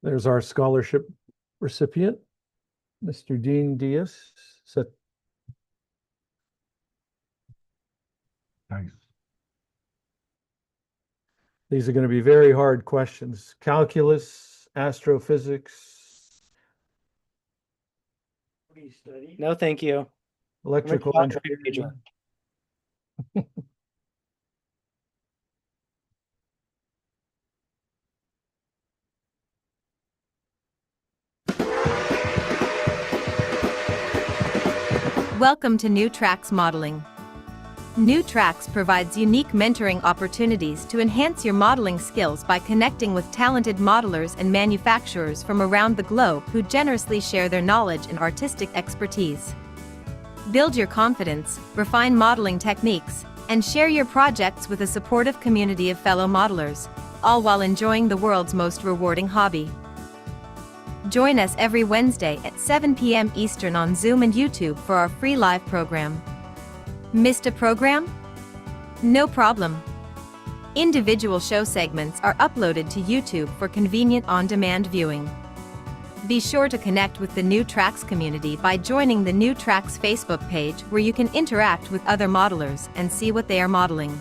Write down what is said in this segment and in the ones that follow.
There's our scholarship recipient, Mr. Dean Diaz. Nice. These are going to be very hard questions. Calculus, astrophysics, No, thank you. electrical contract engineering. Welcome to New Tracks Modeling. New Tracks provides unique mentoring opportunities to enhance your modeling skills by connecting with talented modelers and manufacturers from around the globe who generously share their knowledge and artistic expertise. Build your confidence, refine modeling techniques, and share your projects with a supportive community of fellow modelers, all while enjoying the world's most rewarding hobby. Join us every Wednesday at 7 p.m. Eastern on Zoom and YouTube for our free live program. Missed a program? No problem. Individual show segments are uploaded to YouTube for convenient on-demand viewing. Be sure to connect with the New Tracks community by joining the New Tracks Facebook page, where you can interact with other modelers and see what they are modeling.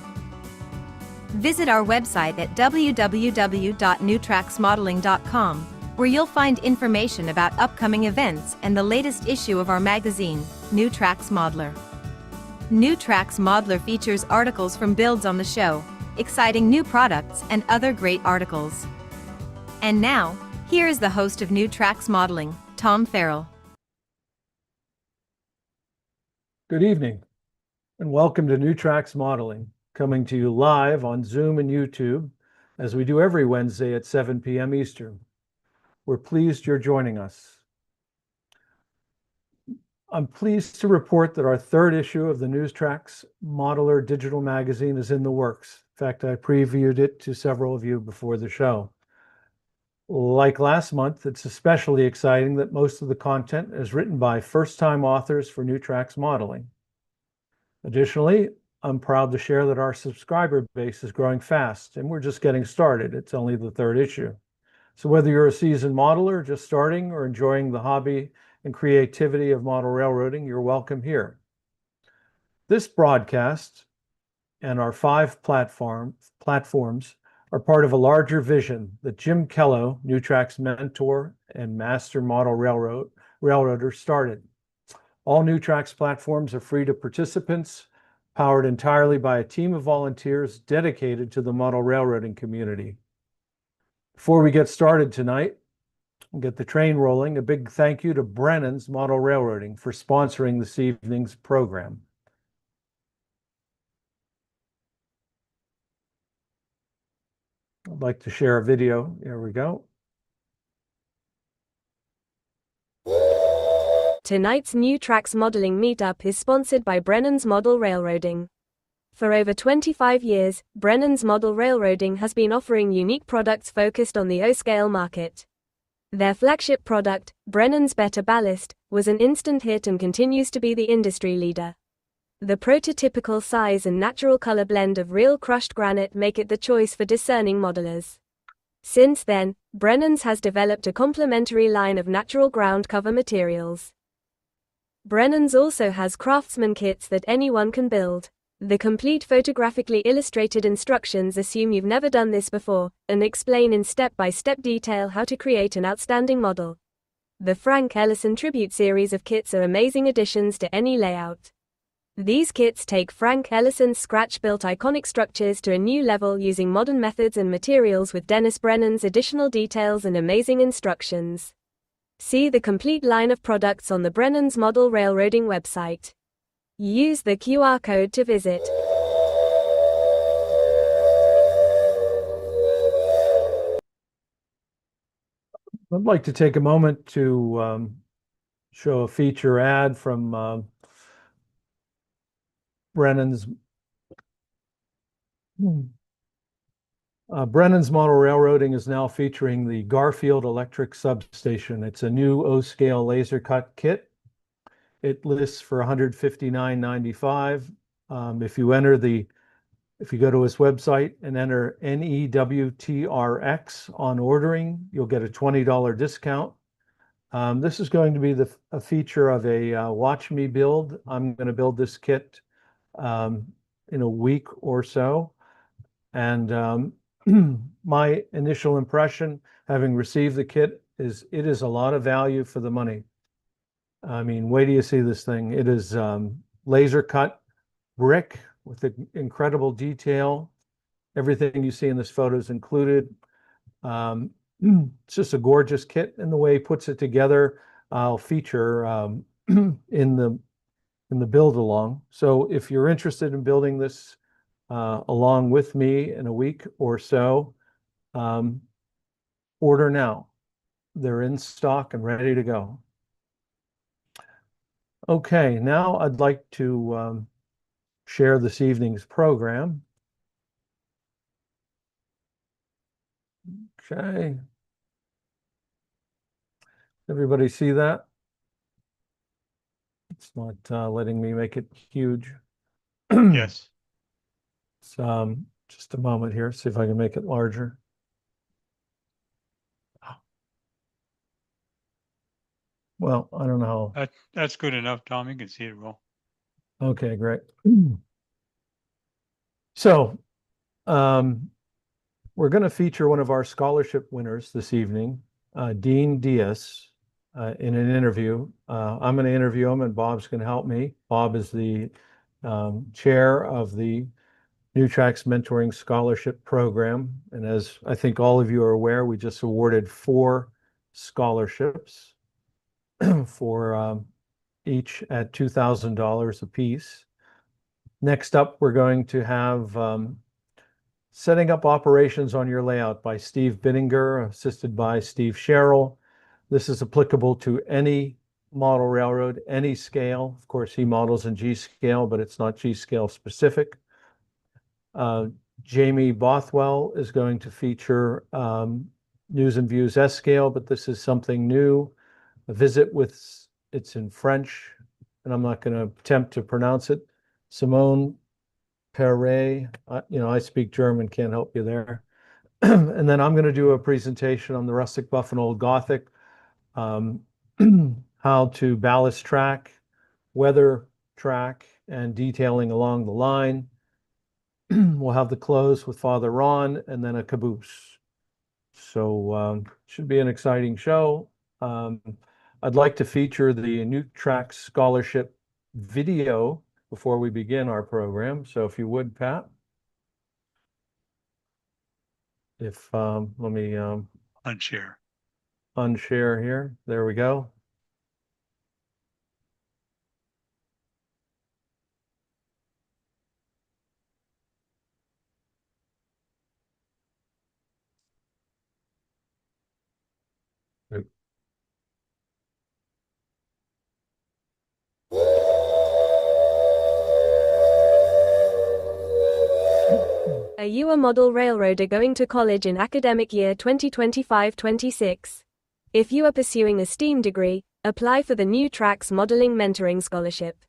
Visit our website at www.newtracksmodeling.com, where you'll find information about upcoming events and the latest issue of our magazine, New Tracks Modeler. New Tracks Modeler features articles from builds on the show, exciting new products, and other great articles. And now, here is the host of New Tracks Modeling, Tom Farrell. Good evening, and welcome to New Tracks Modeling, coming to you live on Zoom and YouTube, as we do every Wednesday at 7 p.m. Eastern. We're pleased you're joining us. I'm pleased to report that our third issue of the New Tracks Modeler digital magazine is in the works. In fact, I previewed it to several of you before the show. Like last month, it's especially exciting that most of the content is written by first-time authors for New Tracks Modeling. Additionally, I'm proud to share that our subscriber base is growing fast, and we're just getting started. It's only the third issue. So whether you're a seasoned modeler just starting or enjoying the hobby and creativity of model railroading, you're welcome here. This broadcast and our 5 platforms are part of a larger vision that Jim Kello, New Tracks mentor and master model railroader, started. All New Tracks platforms are free to participants, powered entirely by a team of volunteers dedicated to the model railroading community. Before we get started tonight and get the train rolling, a big thank you to Brennan's Model Railroading for sponsoring this evening's program. I'd like to share a video. Here we go. Tonight's New Tracks Modeling Meetup is sponsored by Brennan's Model Railroading. For over 25 years, Brennan's Model Railroading has been offering unique products focused on the O-scale market. Their flagship product, Brennan's Better Ballast, was an instant hit and continues to be the industry leader. The prototypical size and natural color blend of real crushed granite make it the choice for discerning modelers. Since then, Brennan's has developed a complementary line of natural ground cover materials. Brennan's also has craftsman kits that anyone can build. The complete photographically illustrated instructions assume you've never done this before, and explain in step-by-step detail how to create an outstanding model. The Frank Ellison Tribute series of kits are amazing additions to any layout. These kits take Frank Ellison's scratch-built iconic structures to a new level using modern methods and materials with Dennis Brennan's additional details and amazing instructions. See the complete line of products on the Brennan's Model Railroading website. Use the QR code to visit. I'd like to take a moment to show a feature ad from Brennan's Model Railroading is now featuring the Garfield Electric Substation. It's a new O-scale laser cut kit. It lists for $159.95. If you enter the If you go to his website and enter NEWTRX on ordering, you'll get a $20 discount. This is going to be a feature of a Watch Me Build. I'm going to build this kit in a week or so. And my initial impression, having received the kit, is it is a lot of value for the money. I mean, wait till you see this thing. It is laser cut brick with incredible detail. Everything you see in this photo is included. It's just a gorgeous kit, and the way he puts it together, I'll feature in the build along. So if you're interested in building this along with me in a week or so, order now. They're in stock and ready to go. Okay, now I'd like to share this evening's program. Okay. Everybody see that? It's not letting me make it huge. Yes. So, just a moment here, see if I can make it larger. Well, I don't know. That's good enough, Tom. You can see it well. Okay, great. So, we're going to feature one of our scholarship winners this evening, Dean Diaz, in an interview. I'm going to interview him, and Bob's going to help me. Bob is the chair of the New Tracks Mentoring Scholarship Program. And as I think all of you are aware, we just awarded 4 scholarships for each at $2,000 apiece. Next up, we're going to have Setting Up Operations on Your Layout by Steve Bittenger, assisted by Steve Sherrill. This is applicable to any model railroad, any scale. Of course, he models in G scale, but it's not G scale specific. Jamie Bothwell is going to feature News and Views S scale, but this is something new. A visit with, it's in French, and I'm not going to attempt to pronounce it. Simone Perret, I speak German, can't help you there. And then I'm going to do a presentation on the rustic buff and old Gothic, how to ballast track, weather track, and detailing along the line. We'll have the close with Father Ron and then a caboose. So should be an exciting show. I'd like to feature the New Tracks Scholarship video before we begin our program. So if you would, Pat. If let me Unshare. unshare here. There we go. Are you a model railroader going to college in academic year 2025-26? If you are pursuing a STEAM degree, apply for the New Tracks Modeling Mentoring Scholarship.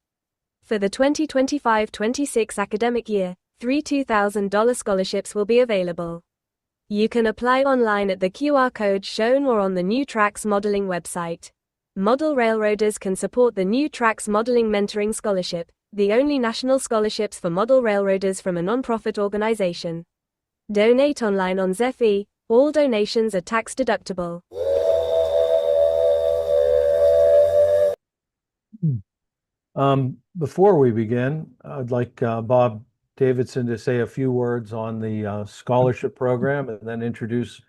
For the 2025-26 academic year, 3 $2,000 scholarships will be available. You can apply online at the QR code shown or on the New Tracks Modeling website. Model railroaders can support the New Tracks Modeling Mentoring Scholarship, the only national scholarships for model railroaders from a nonprofit organization. Donate online on Zephy. All donations are tax deductible. Before we begin, I'd like Bob Davidson to say a few words on the scholarship program and then introduce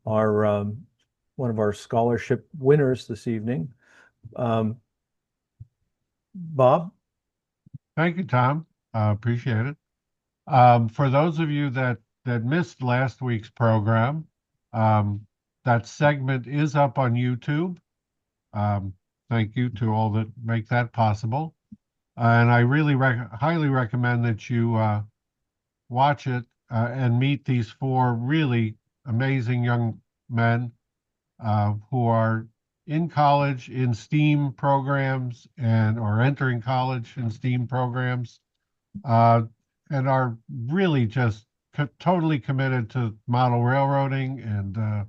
our one of our scholarship winners this evening. Bob? Thank you, Tom. Appreciate it. For those of you that missed last week's program, that segment is up on YouTube. Thank you to all that make that possible. And I really highly recommend that you watch it and meet these 4 really amazing young men who are in college in STEAM programs or entering college in STEAM programs. are really just totally committed to model railroading, and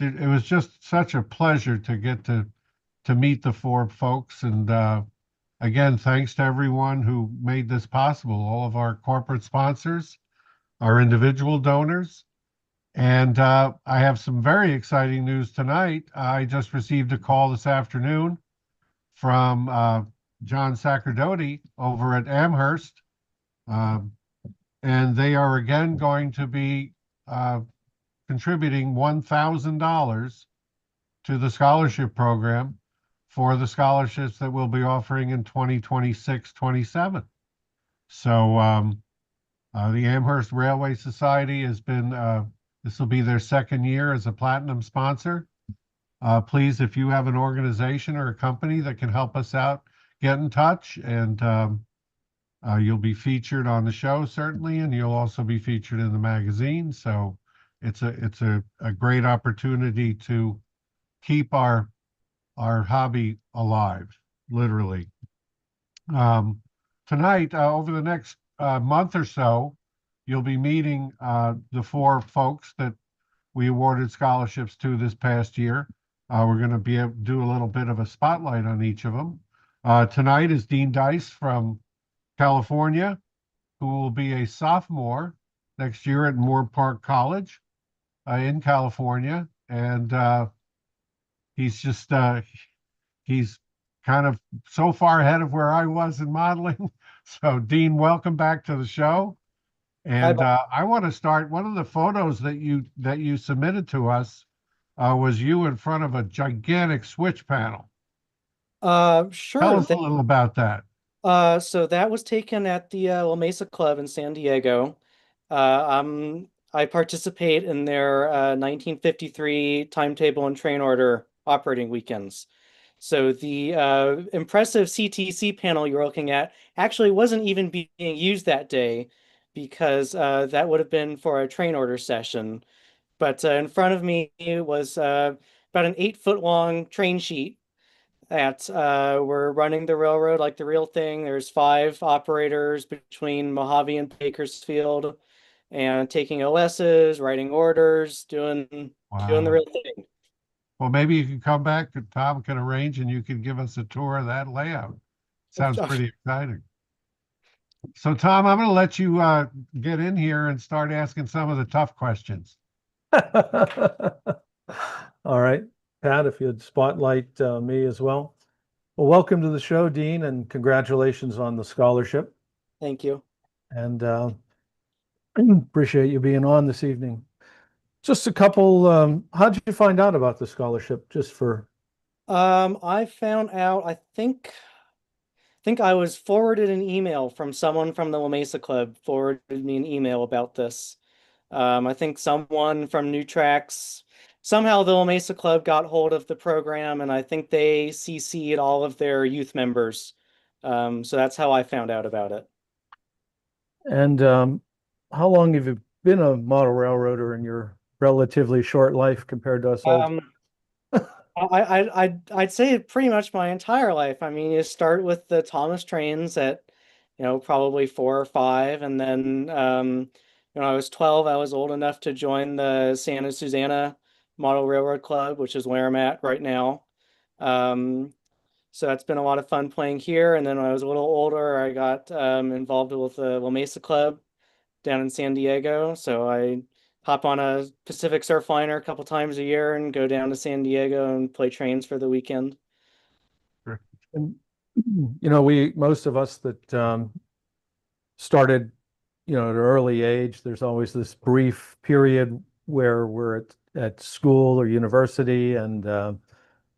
it was just such a pleasure to get to meet the four folks. And again, thanks to everyone who made this possible, all of our corporate sponsors, our individual donors. And I have some very exciting news tonight. I just received a call this afternoon from John Sacerdoti over at Amherst. Um, and they are again going to be contributing $1,000 to the scholarship program for the scholarships that we'll be offering in 2026-27. So the Amherst Railway Society has been, this will be their second year as a platinum sponsor. Please, if you have an organization or a company that can help us out, get in touch, and you'll be featured on the show, certainly, and you'll also be featured in the magazine. So it's a great opportunity to keep our hobby alive, literally. Tonight, over the next month or so, you'll be meeting the four folks that we awarded scholarships to this past year. We're going to be able to do a little bit of a spotlight on each of them. Tonight is Dean Dice from California, who will be a sophomore next year at Moore Park College in California. And he's just, he's kind of so far ahead of where I was in modeling. So Dean, welcome back to the show. And I want to start, one of the photos that you submitted to us was you in front of a gigantic switch panel. Sure. Tell us a little about that. So that was taken at the La Mesa Club in San Diego. I participate in their 1953 timetable and train order operating weekends. So the impressive CTC panel you're looking at actually wasn't even being used that day because that would have been for a train order session. But in front of me was about an 8-foot long train sheet that we're running the railroad like the real thing. There's 5 operators between Mojave and Bakersfield and taking OSs, writing orders, doing the Wow. real thing. Well, maybe you can come back and Tom can arrange and you can give us a tour of that layout. Sounds pretty exciting. So Tom, I'm going to let you get in here and start asking some of the tough questions. All right, Pat, if you'd spotlight me as well. Well, welcome to the show, Dean, and congratulations on the scholarship. Thank you. And appreciate you being on this evening. Just a couple, how'd you find out about the scholarship? Just for I found out, I think I was forwarded an email from someone from the La Mesa Club forwarded me an email about this. I think someone from New Tracks, somehow the La Mesa Club got hold of the program, and I think they CC'd all of their youth members. So that's how I found out about it. And how long have you been a model railroader in your relatively short life compared to us old? I'd say pretty much my entire life. I mean, you start with the Thomas trains at, probably 4 or 5, and then when I was 12, I was old enough to join the Santa Susana Model Railroad Club, which is where I'm at right now. So that's been a lot of fun playing here. And then when I was a little older, I got involved with the La Mesa Club down in San Diego. So I hop on a Pacific Surfliner a couple times a year and go down to San Diego and play trains for the weekend. And most of us that started, at an early age, there's always this brief period where we're at school or university, and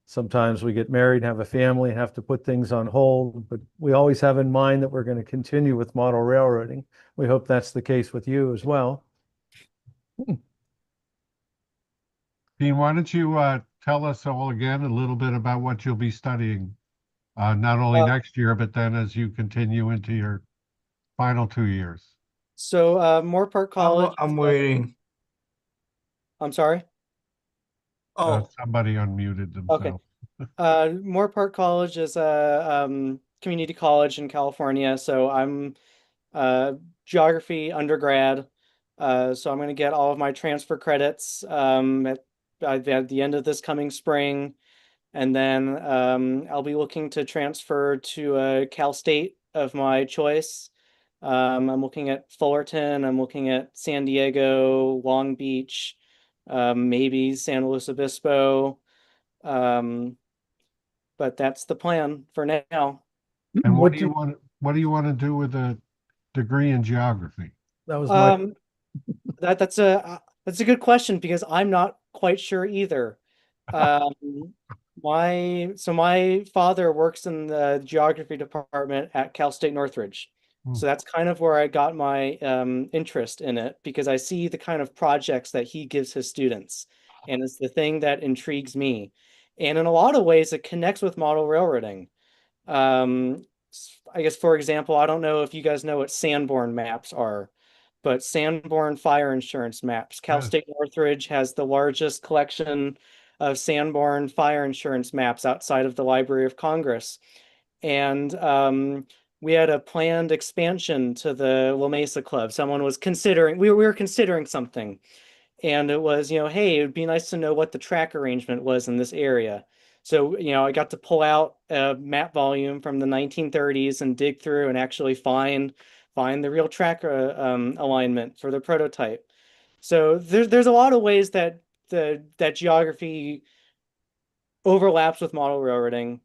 sometimes we get married, have a family, and have to put things on hold. But we always have in mind that we're going to continue with model railroading. We hope that's the case with you as well. Dean, why don't you tell us all again a little bit about what you'll be studying, not only next year, but then as you continue into your final 2 years. So Moore Park College. I'm waiting. I'm sorry. Somebody unmuted themselves. Okay. Moore Park College is a community college in California. So I'm geography undergrad. So I'm going to get all of my transfer credits at the end of this coming spring. And then I'll be looking to transfer to a Cal State of my choice. I'm looking at Fullerton, I'm looking at San Diego, Long Beach, maybe San Luis Obispo. But that's the plan for now. And What do you, what do you want to do with a degree in geography? that was my, Um, that's a good question because I'm not quite sure either. Um, my father works in the geography department at Cal State Northridge. Hmm. So that's kind of where I got my interest in it because I see the kind of projects that he gives his students, and it's the thing that intrigues me. And in a lot of ways, it connects with model railroading. Um, I guess, for example, I don't know if you guys know what Sanborn maps are, but Sanborn fire insurance maps. Cal Yes. State Northridge has the largest collection of Sanborn fire insurance maps outside of the Library of Congress. And we had a planned expansion to the La Mesa Club. Someone was considering, we were considering something. And it was, hey, it would be nice to know what the track arrangement was in this area. So, I got to pull out a map volume from the 1930s and dig through and actually find the real track alignment for the prototype. So there's a lot of ways that that geography overlaps with model railroading.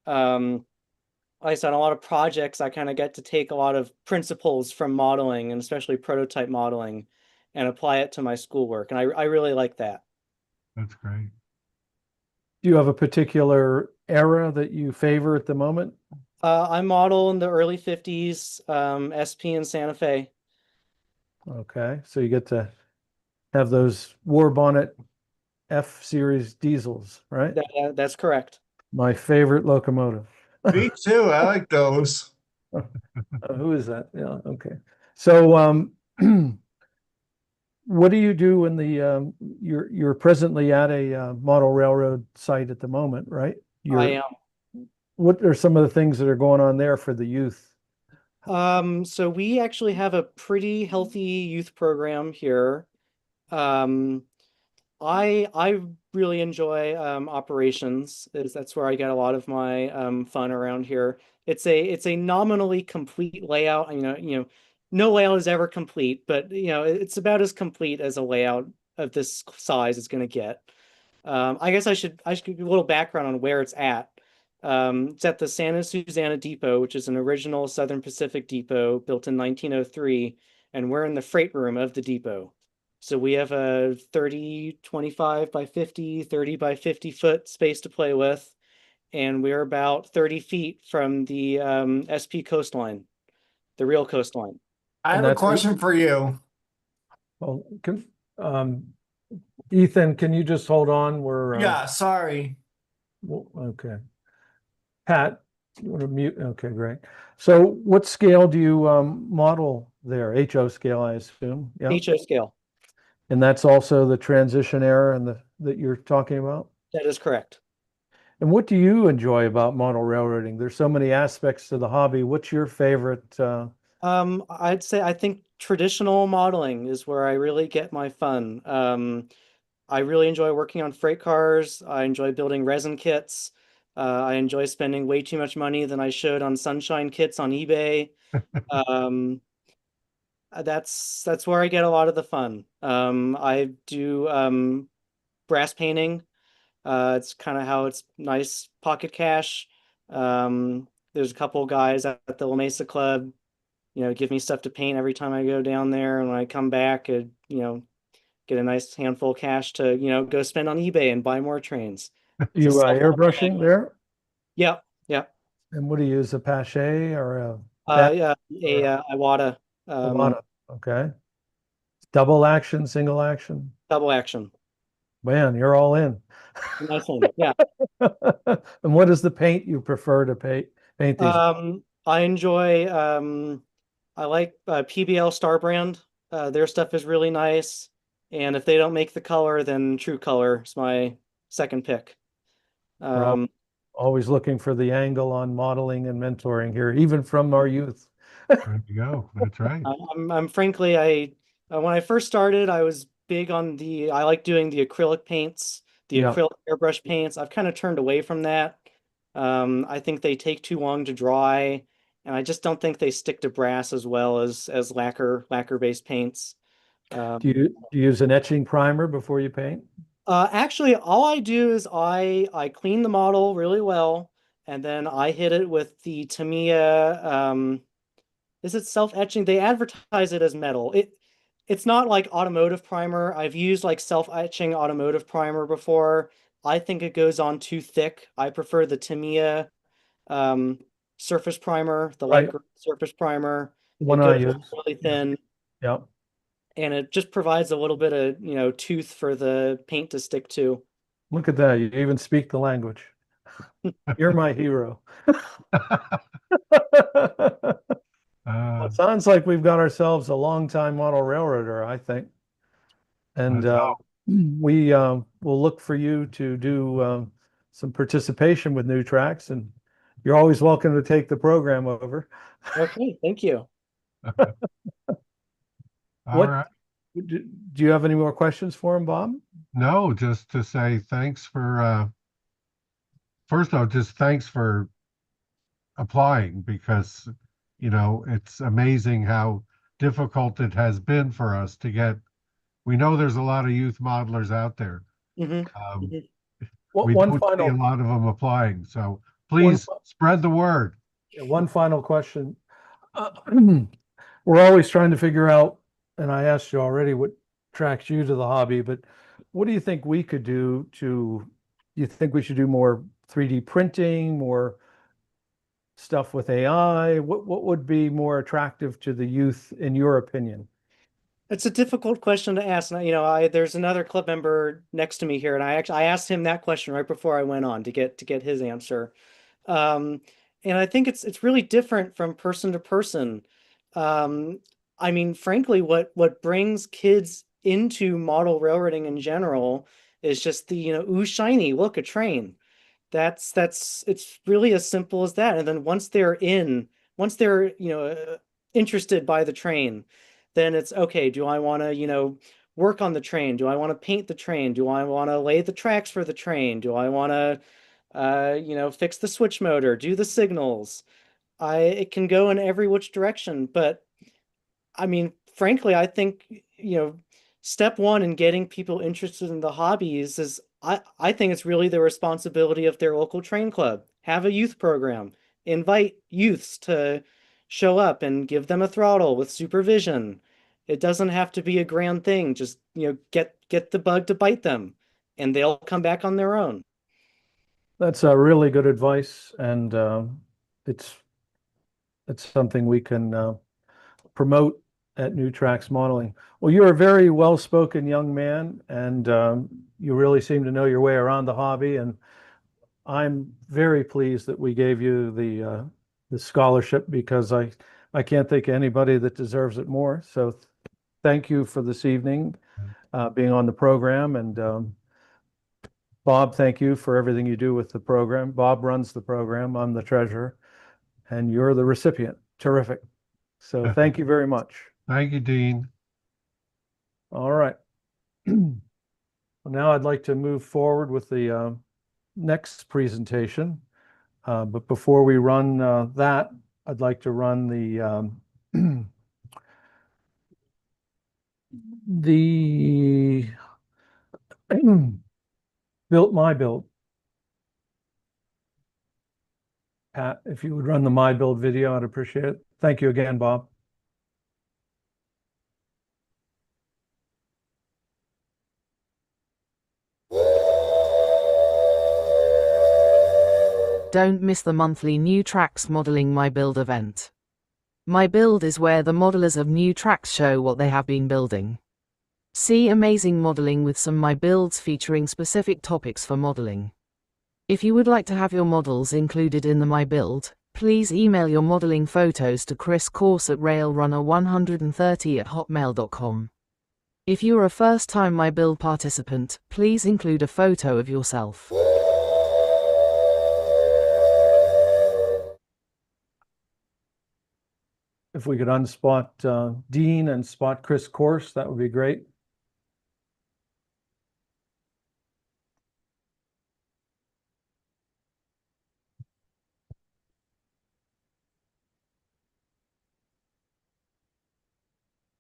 Like I said, a lot of projects, I kind of get to take a lot of principles from modeling and especially prototype modeling and apply it to my schoolwork. And I really like that. That's great. do you have a particular era that you favor at the moment? I model in the early 50s, SP in Santa Fe. Okay, so you get to have those war bonnet F series diesels, right? That's correct. My favorite locomotive. Me too. I like those. Who is that? Yeah, okay. So what do you do when you're presently at a model railroad site at the moment, right? I am. What are some of the things that are going on there for the youth? So we actually have a pretty healthy youth program here. Um, I really enjoy operations. That's where I get a lot of my fun around here. It's a nominally complete layout. No layout is ever complete, but it's about as complete as a layout of this size is going to get. I guess I should give you a little background on where it's at. It's at the Santa Susana Depot, which is an original Southern Pacific depot built in 1903, and we're in the freight room of the depot. So we have a 30, 25 by 50, 30 by 50 foot space to play with. And we're about 30 feet from the SP coastline, the real coastline. I And have a that's- question for you. Well, Ethan, can you just hold on? Yeah, sorry. Okay. Pat, you want to mute? Okay, great. So what scale do you model there? HO scale, I assume. Yeah. HO scale. And that's also the transition era and that you're talking about? That is correct. And what do you enjoy about model railroading? There's so many aspects to the hobby. What's your favorite? I'd say I think traditional modeling is where I really get my fun. I really enjoy working on freight cars. I enjoy building resin kits. I enjoy spending way too much money than I should on sunshine kits on eBay. Um, that's where I get a lot of the fun. I do brass painting. It's kind of how it's nice pocket cash. There's a couple guys at the La Mesa Club, give me stuff to paint every time I go down there. And when I come back, get a nice handful of cash to, go spend on eBay and buy more trains. You airbrushing there? Yep. Yep. And what do you use, a Pache or a Yeah, Iwata, Avata? Okay. Double action, single action? double action. Man, you're all in. Nice one. Yeah. And what is the paint you prefer to paint these? I enjoy, I like PBL Star Brand. Their stuff is really nice. And if they don't make the color, then True Color is my second pick. Always looking for the angle on modeling and mentoring here, even from our youth. There you go. That's right. I'm frankly, when I first started, I was big on I like doing the acrylic paints, the Yeah. acrylic airbrush paints. I've kind of turned away from that. I think they take too long to dry, and I just don't think they stick to brass as well as lacquer-based paints. Do you use an etching primer before you paint? Actually, all I do is I clean the model really well, and then I hit it with the Tamiya. Is it self-etching? They advertise it as metal. It's not like automotive primer. I've used like self-etching automotive primer before. I think it goes on too thick. I prefer the Tamiya um, surface primer, the light Right. gray surface primer. The It one I goes on use. really thin, Yeah. and it just provides a little bit of, tooth for the paint to stick to. Look at that. You even speak the language. You're my hero. Well, Uh, it sounds like we've got ourselves a long-time model railroader, I think. And Let's hope. we will look for you to do some participation with New Tracks, and you're always welcome to take the program over. Okay, thank you. All What right. do you have any more questions for him, Bob? No, just to say thanks for, first of all, just thanks for applying because, it's amazing how difficult it has been for us to get. We know there's a lot of youth modelers out there. hmm Um, hmm What we one don't see a final lot of them applying. So one please spread the word. one final question. We're always trying to figure out, and I asked you already what attracts you to the hobby, but what do you think we could do you think we should do more 3D printing, more stuff with AI? What would be more attractive to the youth in your opinion? It's a difficult question to ask. And, there's another club member next to me here, and I asked him that question right before I went on to get his answer. Um, and I think it's really different from person to person. Um, I mean, frankly, what brings kids into model railroading in general is just the, ooh, shiny, look, a train. That's it's really as simple as that. And then once they're, interested by the train, then it's okay. Do I want to, work on the train? Do I want to paint the train? Do I want to lay the tracks for the train? Do I want to, fix the switch motor, do the signals? It can go in every which direction, but I mean, frankly, I think, step one in getting people interested in the hobbies is I think it's really the responsibility of their local train club. Have a youth program, invite youths to show up and give them a throttle with supervision. It doesn't have to be a grand thing. Just, get the bug to bite them and they'll come back on their own. That's a really good advice, and it's it's something we can promote at New Tracks Modeling. Well, you're a very well-spoken young man, and you really seem to know your way around the hobby. And I'm very pleased that we gave you the scholarship because I can't think of anybody that deserves it more. So thank you for this evening being on the program, and Bob, thank you for everything you do with the program. Bob runs the program. I'm the treasurer, and you're the recipient. Terrific. So thank you very much. Thank you, Dean. All right. Well, now I'd like to move forward with the next presentation. But before we run that, I'd like to run the built my build. Pat, if you would run the my build video, I'd appreciate it. Thank you again, Bob. Don't miss the monthly New Tracks Modeling My Build event. My Build is where the modelers of New Tracks show what they have been building. See amazing modeling with some My Builds featuring specific topics for modeling. If you would like to have your models included in the My Build, please email your modeling photos to Chris Course at railrunner130@hotmail.com. If you are a first-time My Build participant, please include a photo of yourself. if we could unspot Dean and spot Chris Course, that would be great.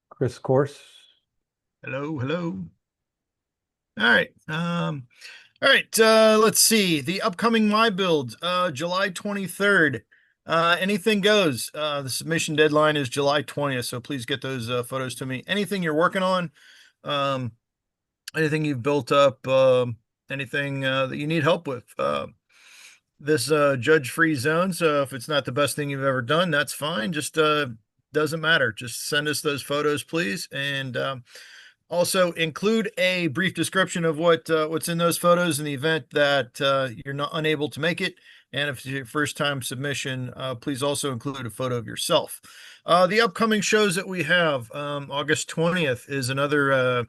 Chris Course. Hello, hello. All right. Let's see. The upcoming My Build, July 23rd. Anything goes. The submission deadline is July 20th, so please get those photos to me. Anything you're working on, anything you've built up, anything that you need help with. This judge-free zone, so if it's not the best thing you've ever done, that's fine. Just doesn't matter. Just send us those photos, please, and also include a brief description of what's in those photos in the event that you're not unable to make it. And if it's your first time submission, please also include a photo of yourself. The upcoming shows that we have, August 20th is another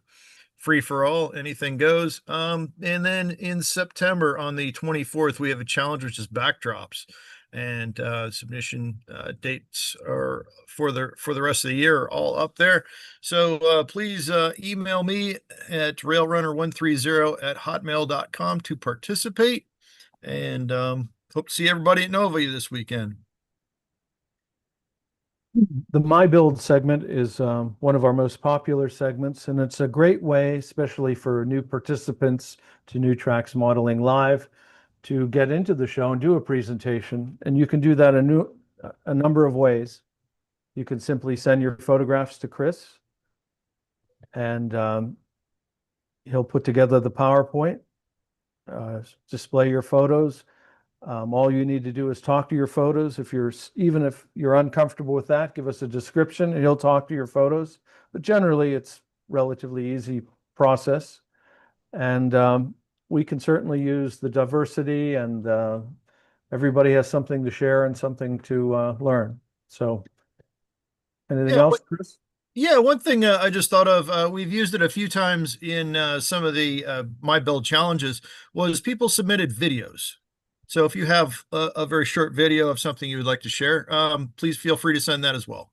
free for all, anything goes. And then in September on the 24th, we have a challenge, which is backdrops. And submission dates are for the rest of the year are all up there. So please email me at railrunner130@hotmail.com to participate. And hope to see everybody at Nova this weekend. The My Build segment is one of our most popular segments, and it's a great way, especially for new participants to New Tracks Modeling Live, to get into the show and do a presentation. And you can do that a number of ways. You can simply send your photographs to Chris, and he'll put together the PowerPoint, display your photos. All you need to do is talk to your photos. Even if you're uncomfortable with that, give us a description and he'll talk to your photos. But generally, it's relatively easy process. And we can certainly use the diversity, and everybody has something to share and something to learn. So anything else, Chris? Yeah, one thing I just thought of, we've used it a few times in some of the My Build challenges, was people submitted videos. So if you have a very short video of something you would like to share, please feel free to send that as well.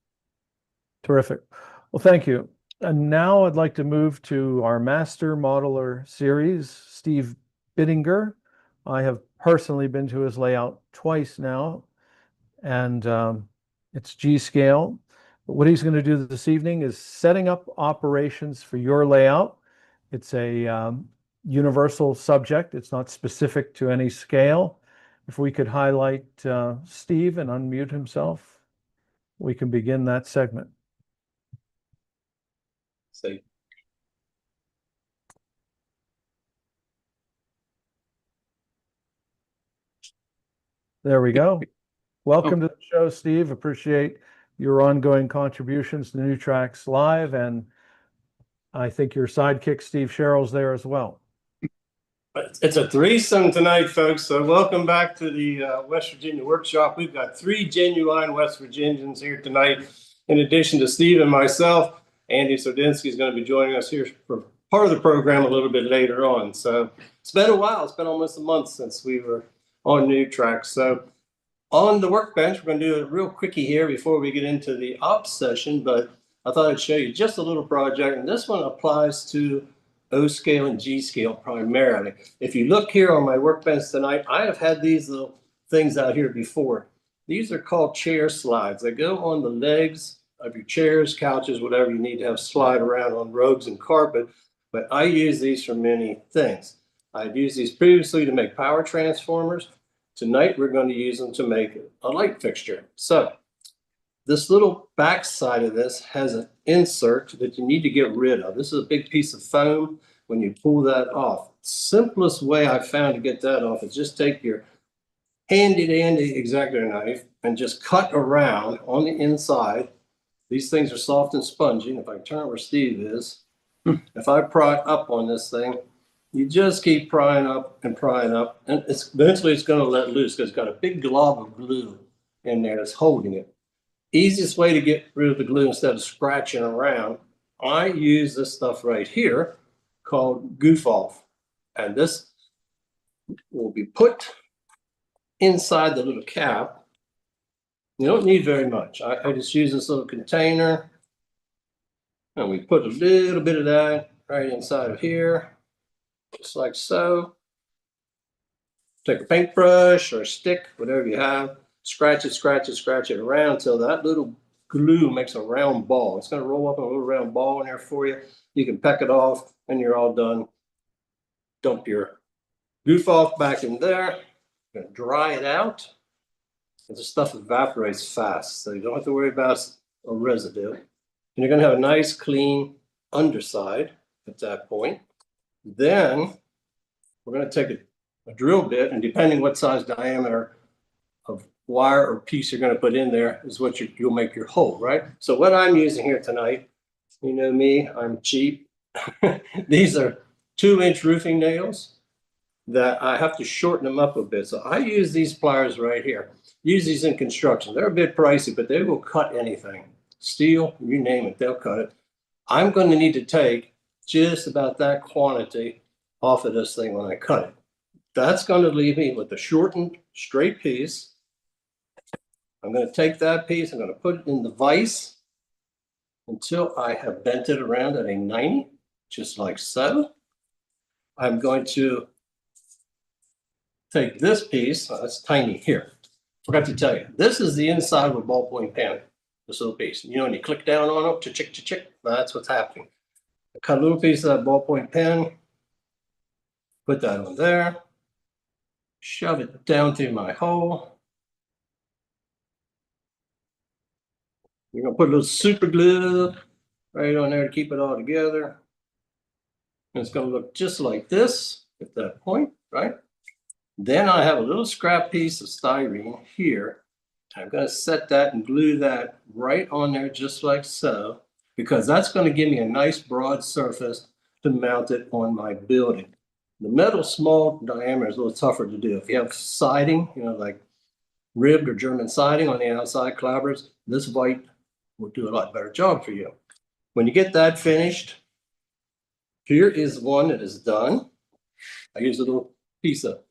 Terrific. Well, thank you. And now I'd like to move to our Master Modeler series, Steve Bittenger. I have personally been to his layout twice now, and it's G-scale. But what he's going to do this evening is setting up operations for your layout. It's a universal subject. It's not specific to any scale. If we could highlight Steve and unmute himself, we can begin that segment. There we go. Welcome to the show, Steve. Appreciate your ongoing contributions to New Tracks Live, and I think your sidekick, Steve Sherrill's there as well. It's a threesome tonight, folks. So welcome back to the West Virginia workshop. We've got 3 genuine West Virginians here tonight. In addition to Steve and myself, Andy Sardinsky is going to be joining us here for part of the program a little bit later on. So it's been a while. It's been almost a month since we were on New Tracks. So on the workbench, we're going to do a real quickie here before we get into the ops session, but I thought I'd show you just a little project, and this one applies to O scale and G scale primarily. If you look here on my workbench tonight, I have had these little things out here before. These are called chair slides. They go on the legs of your chairs, couches, whatever you need to have slide around on rugs and carpet, but I use these for many things. I've used these previously to make power transformers. Tonight, we're going to use them to make a light fixture. So this little back side of this has an insert that you need to get rid of. This is a big piece of foam. When you pull that off, simplest way I found to get that off is just take your handy dandy X-Acto knife and just cut around on the inside. These things are soft and spongy. And if I turn where Steve is, if I pry up on this thing, you just keep prying up, and eventually it's going to let loose because it's got a big glob of glue in there that's holding it. Easiest way to get rid of the glue instead of scratching around, I use this stuff right here called Goof Off. And this will be put inside the little cap. You don't need very much. I just use this little container. And we put a little bit of that right inside of here, just like so. Take a paintbrush or a stick, whatever you have, scratch it around until that little glue makes a round ball. It's gonna roll up in a little round ball in there for you. You can peck it off and you're all done. Dump your goof off back in there. Gonna dry it out. And the stuff evaporates fast, so you don't have to worry about a residue. And you're gonna have a nice clean underside at that point. Then we're gonna take a drill bit, and depending what size diameter of wire or piece you're gonna put in there is what you'll make your hole, right? So what I'm using here tonight, you know me, I'm cheap. These are 2-inch roofing nails that I have to shorten them up a bit. So I use these pliers right here. Use these in construction. They're a bit pricey, but they will cut anything. Steel, you name it, they'll cut it. I'm going to need to take just about that quantity off of this thing when I cut it. That's going to leave me with a shortened straight piece. I'm going to take that piece, I'm going to put it in the vise until I have bent it around at a 90, just like so. I'm going to take this piece, that's tiny here. Forgot to tell you, this is the inside of a ballpoint pen, this little piece. You know, when you click down on it, cha-chick, that's what's happening. I cut a little piece of that ballpoint pen, put that on there, shove it down through my hole. You're gonna put a little super glue right on there to keep it all together. And it's gonna look just like this at that point, right? Then I have a little scrap piece of styrene here. I'm going to set that and glue that right on there just like so, because that's going to give me a nice broad surface to mount it on my building. The metal small diameter is a little tougher to do. If you have siding, you know, like ribbed or German siding on the outside clappers, this white will do a lot better job for you. When you get that finished, here is one that is done. I use a little piece of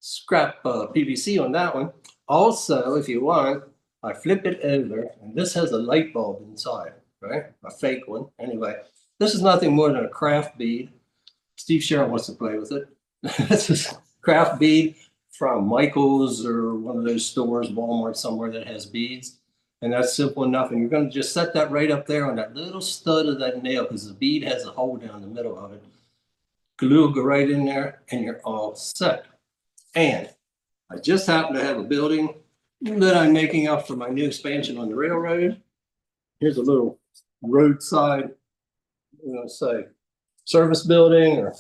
scrap PVC on that one. Also, if you want, I flip it over, and this has a light bulb inside, right? A fake one. Anyway, this is nothing more than a craft bead. Steve Sherrill wants to play with it. This is craft bead from Michael's or one of those stores, Walmart somewhere that has beads. And that's simple enough. And you're going to just set that right up there on that little stud of that nail, because the bead has a hole down the middle of it. Glue will go right in there, and you're all set. And I just happen to have a building that I'm making up for my new expansion on the railroad. Here's a little roadside, you know, say service building or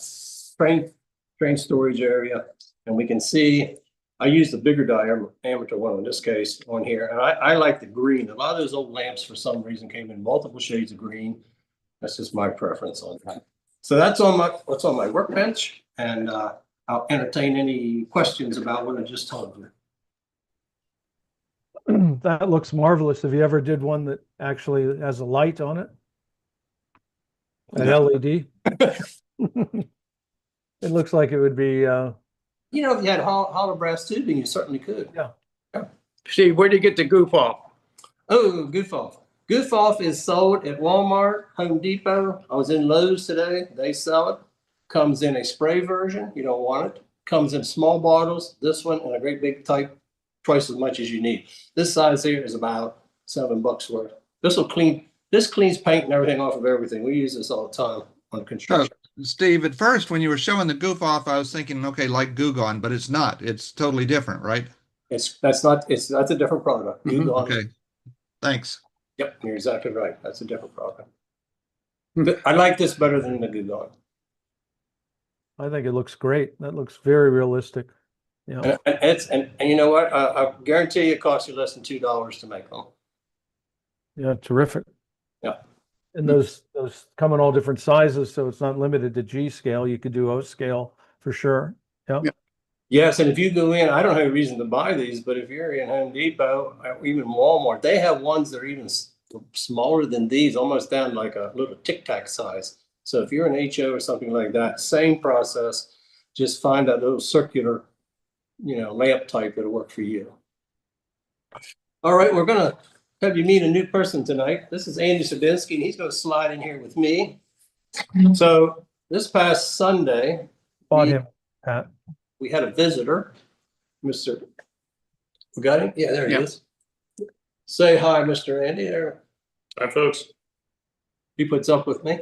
train storage area. And we can see, I used the bigger diameter one in this case on here. And I like the green. A lot of those old lamps for some reason came in multiple shades of green. That's just my preference on that. So that's on what's on my workbench. And I'll entertain any questions about what I just told you. That looks marvelous. Have you ever did one that actually has a light on it? An LED? It looks like it would be, You know, if you had hollow brass tubing, you certainly could. Yeah. Steve, where do you get the goof off? Oh, goof off. Goof off is sold at Walmart, Home Depot. I was in Lowe's today. They sell it. Comes in a spray version. You don't want it. Comes in small bottles. This one in a great big type, twice as much as you need. This size here is about $7 worth. This will clean. This cleans paint and everything off of everything. We use this all the time on construction. Steve, at first, when you were showing the goof off, I was thinking, okay, like Goo Gone, but it's not. It's totally different, right? That's a different product. Okay. Thanks. Yep, you're exactly right. That's a different product. But I like this better than the Goo Gone. I think it looks great. That looks very realistic. Yeah. And you know what? I guarantee you it costs you less than $2 to make them. Yeah, terrific. Yeah. And those come in all different sizes, so it's not limited to G scale. You could do O scale for sure. Yeah. Yes, and if you go in, I don't have a reason to buy these, but if you're in Home Depot or even Walmart, they have ones that are even smaller than these, almost down like a little Tic Tac size. So if you're an HO or something like that, same process, just find that little circular, you know, lamp type that'll work for you. All right, we're gonna have you meet a new person tonight. This is Andy Sabinsky, and he's gonna slide in here with me. So this past Sunday, Spot him, Pat. we had a visitor, Mr. We got him? Yeah, there he is. Say hi, Mr. Andy. There. Hi, folks. He puts up with me.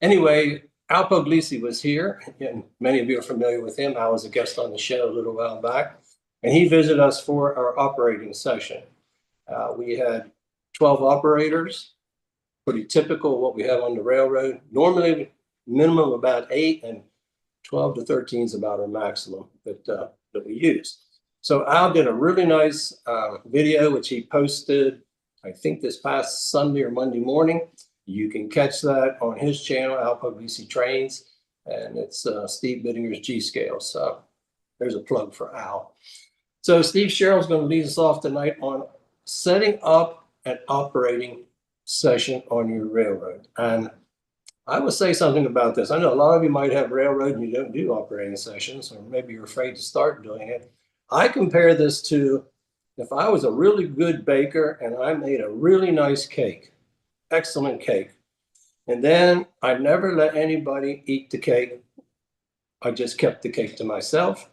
Anyway, Al Puglisi was here, and many of you are familiar with him. Al was a guest on the show a little while back, and he visited us for our operating session. We had 12 operators, pretty typical of what we have on the railroad. Normally, minimum about 8, and 12 to 13 is about our maximum that we use. So Al did a really nice video, which he posted, I think this past Sunday or Monday morning. You can catch that on his channel, Al Puglisi Trains, and it's Steve Bittinger's G scale. So there's a plug for Al. So Steve Sherrill's going to lead us off tonight on setting up an operating session on your railroad. And I will say something about this. I know a lot of you might have railroad and you don't do operating sessions, or maybe you're afraid to start doing it. I compare this to if I was a really good baker and I made a really nice cake, excellent cake, and then I never let anybody eat the cake. I just kept the cake to myself,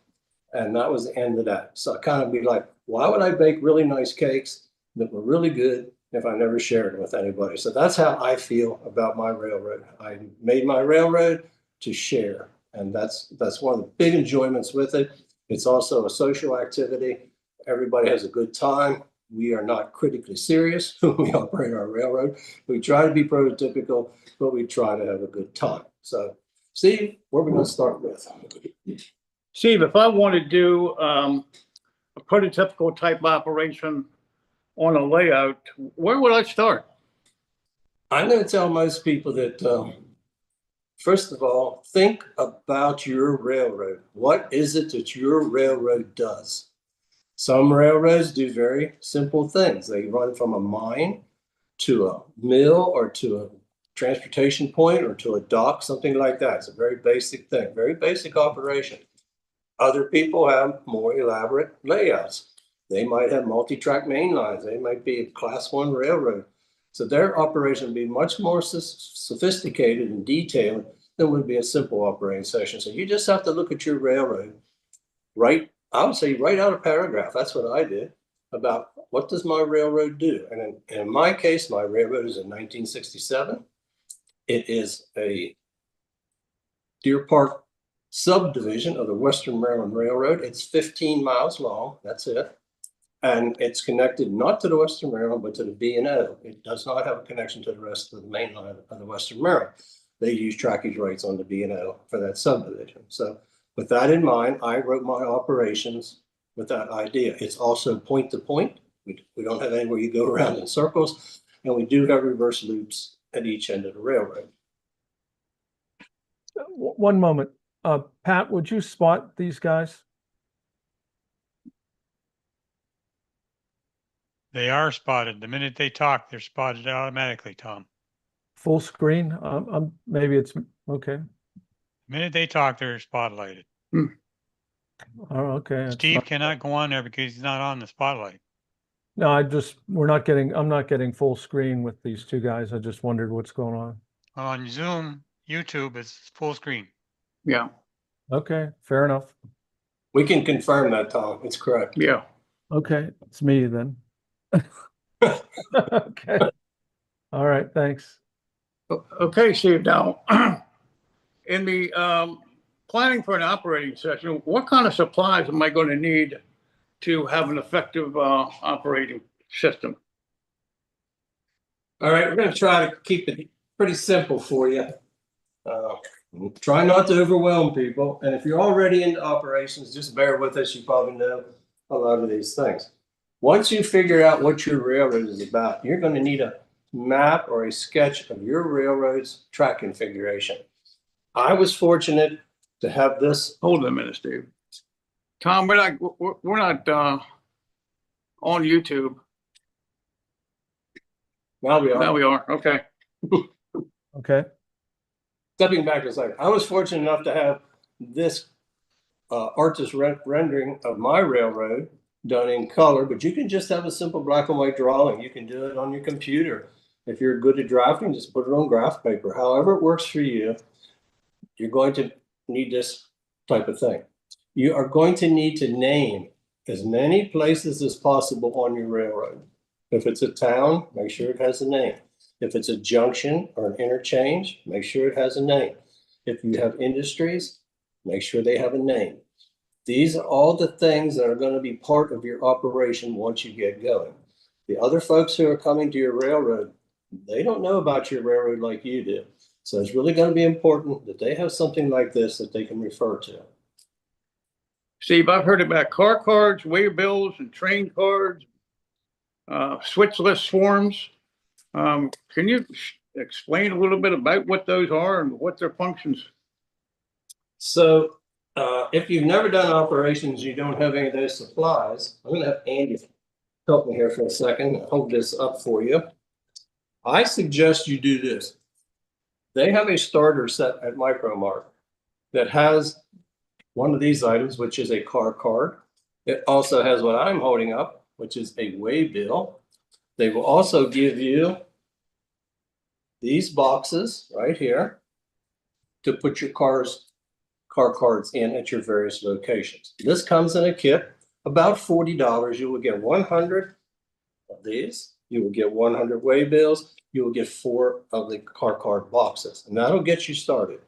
and that was the end of that. So I kind of be like, why would I bake really nice cakes that were really good if I never shared them with anybody? So that's how I feel about my railroad. I made my railroad to share, and that's one of the big enjoyments with it. It's also a social activity. Everybody has a good time. We are not critically serious when we operate our railroad. We try to be prototypical, but we try to have a good time. So, Steve, what are we going to start with? Steve, if I want to do a prototypical type operation on a layout, where would I start? I'm going to tell most people that, first of all, think about your railroad. What is it that your railroad does? Some railroads do very simple things. They run from a mine to a mill or to a transportation point or to a dock, something like that. It's a very basic thing, very basic operation. Other people have more elaborate layouts. They might have multi-track main lines. They might be a class 1 railroad. So their operation would be much more sophisticated and detailed than would be a simple operating session. So you just have to look at your railroad, I would say write out a paragraph. That's what I did about what does my railroad do? And in my case, my railroad is in 1967. It is a Deer Park subdivision of the Western Maryland Railroad. It's 15 miles long. That's it. And it's connected not to the Western Maryland, but to the B&O. It does not have a connection to the rest of the main line of the Western Maryland. They use trackage rights on the B&O for that subdivision. So with that in mind, I wrote my operations with that idea. It's also point to point. We don't have anywhere you go around in circles, and we do have reverse loops at each end of the railroad. One moment. Pat, would you spot these guys? They are spotted. The minute they talk, they're spotted automatically, Tom. Full screen? Maybe it's okay. The minute they talk, they're spotlighted. Oh, okay. Steve cannot go on there because he's not on the spotlight. No, I'm not getting full screen with these two guys. I just wondered what's going on. On Zoom, YouTube, it's full screen. Yeah. Okay, fair enough. We can confirm that, Tom. It's correct. Yeah. Okay, it's me then. Okay. All right, thanks. Okay, Steve, now, in the planning for an operating session, what kind of supplies am I going to need to have an effective operating system? All right, we're going to try to keep it pretty simple for you. Try not to overwhelm people. And if you're already into operations, just bear with us. You probably know a lot of these things. Once you figure out what your railroad is about, you're going to need a map or a sketch of your railroad's track configuration. I was fortunate to have this. Hold on a minute, Steve. Tom, we're not on YouTube. Now we are. Now we are. Okay. Okay. Stepping back a second, I was fortunate enough to have this artist rendering of my railroad done in color, but you can just have a simple black and white drawing. You can do it on your computer. If you're good at drafting, just put it on graph paper. However it works for you, you're going to need this type of thing. You are going to need to name as many places as possible on your railroad. If it's a town, make sure it has a name. If it's a junction or an interchange, make sure it has a name. If you have industries, make sure they have a name. These are all the things that are going to be part of your operation once you get going. The other folks who are coming to your railroad, they don't know about your railroad like you do. So it's really going to be important that they have something like this that they can refer to. Steve, I've heard about car cards, waybills, and train cards, switch list forms. Can you explain a little bit about what those are and what their functions? So if you've never done operations, you don't have any of those supplies, I'm going to have Andy help me here for a second. Hold this up for you. I suggest you do this. They have a starter set at Micromart that has one of these items, which is a car card. It also has what I'm holding up, which is a waybill. They will also give you these boxes right here to put your car cards in at your various locations. This comes in a kit, about $40. You will get 100 of these. You will get 100 waybills. You will get 4 of the car card boxes, and that'll get you started.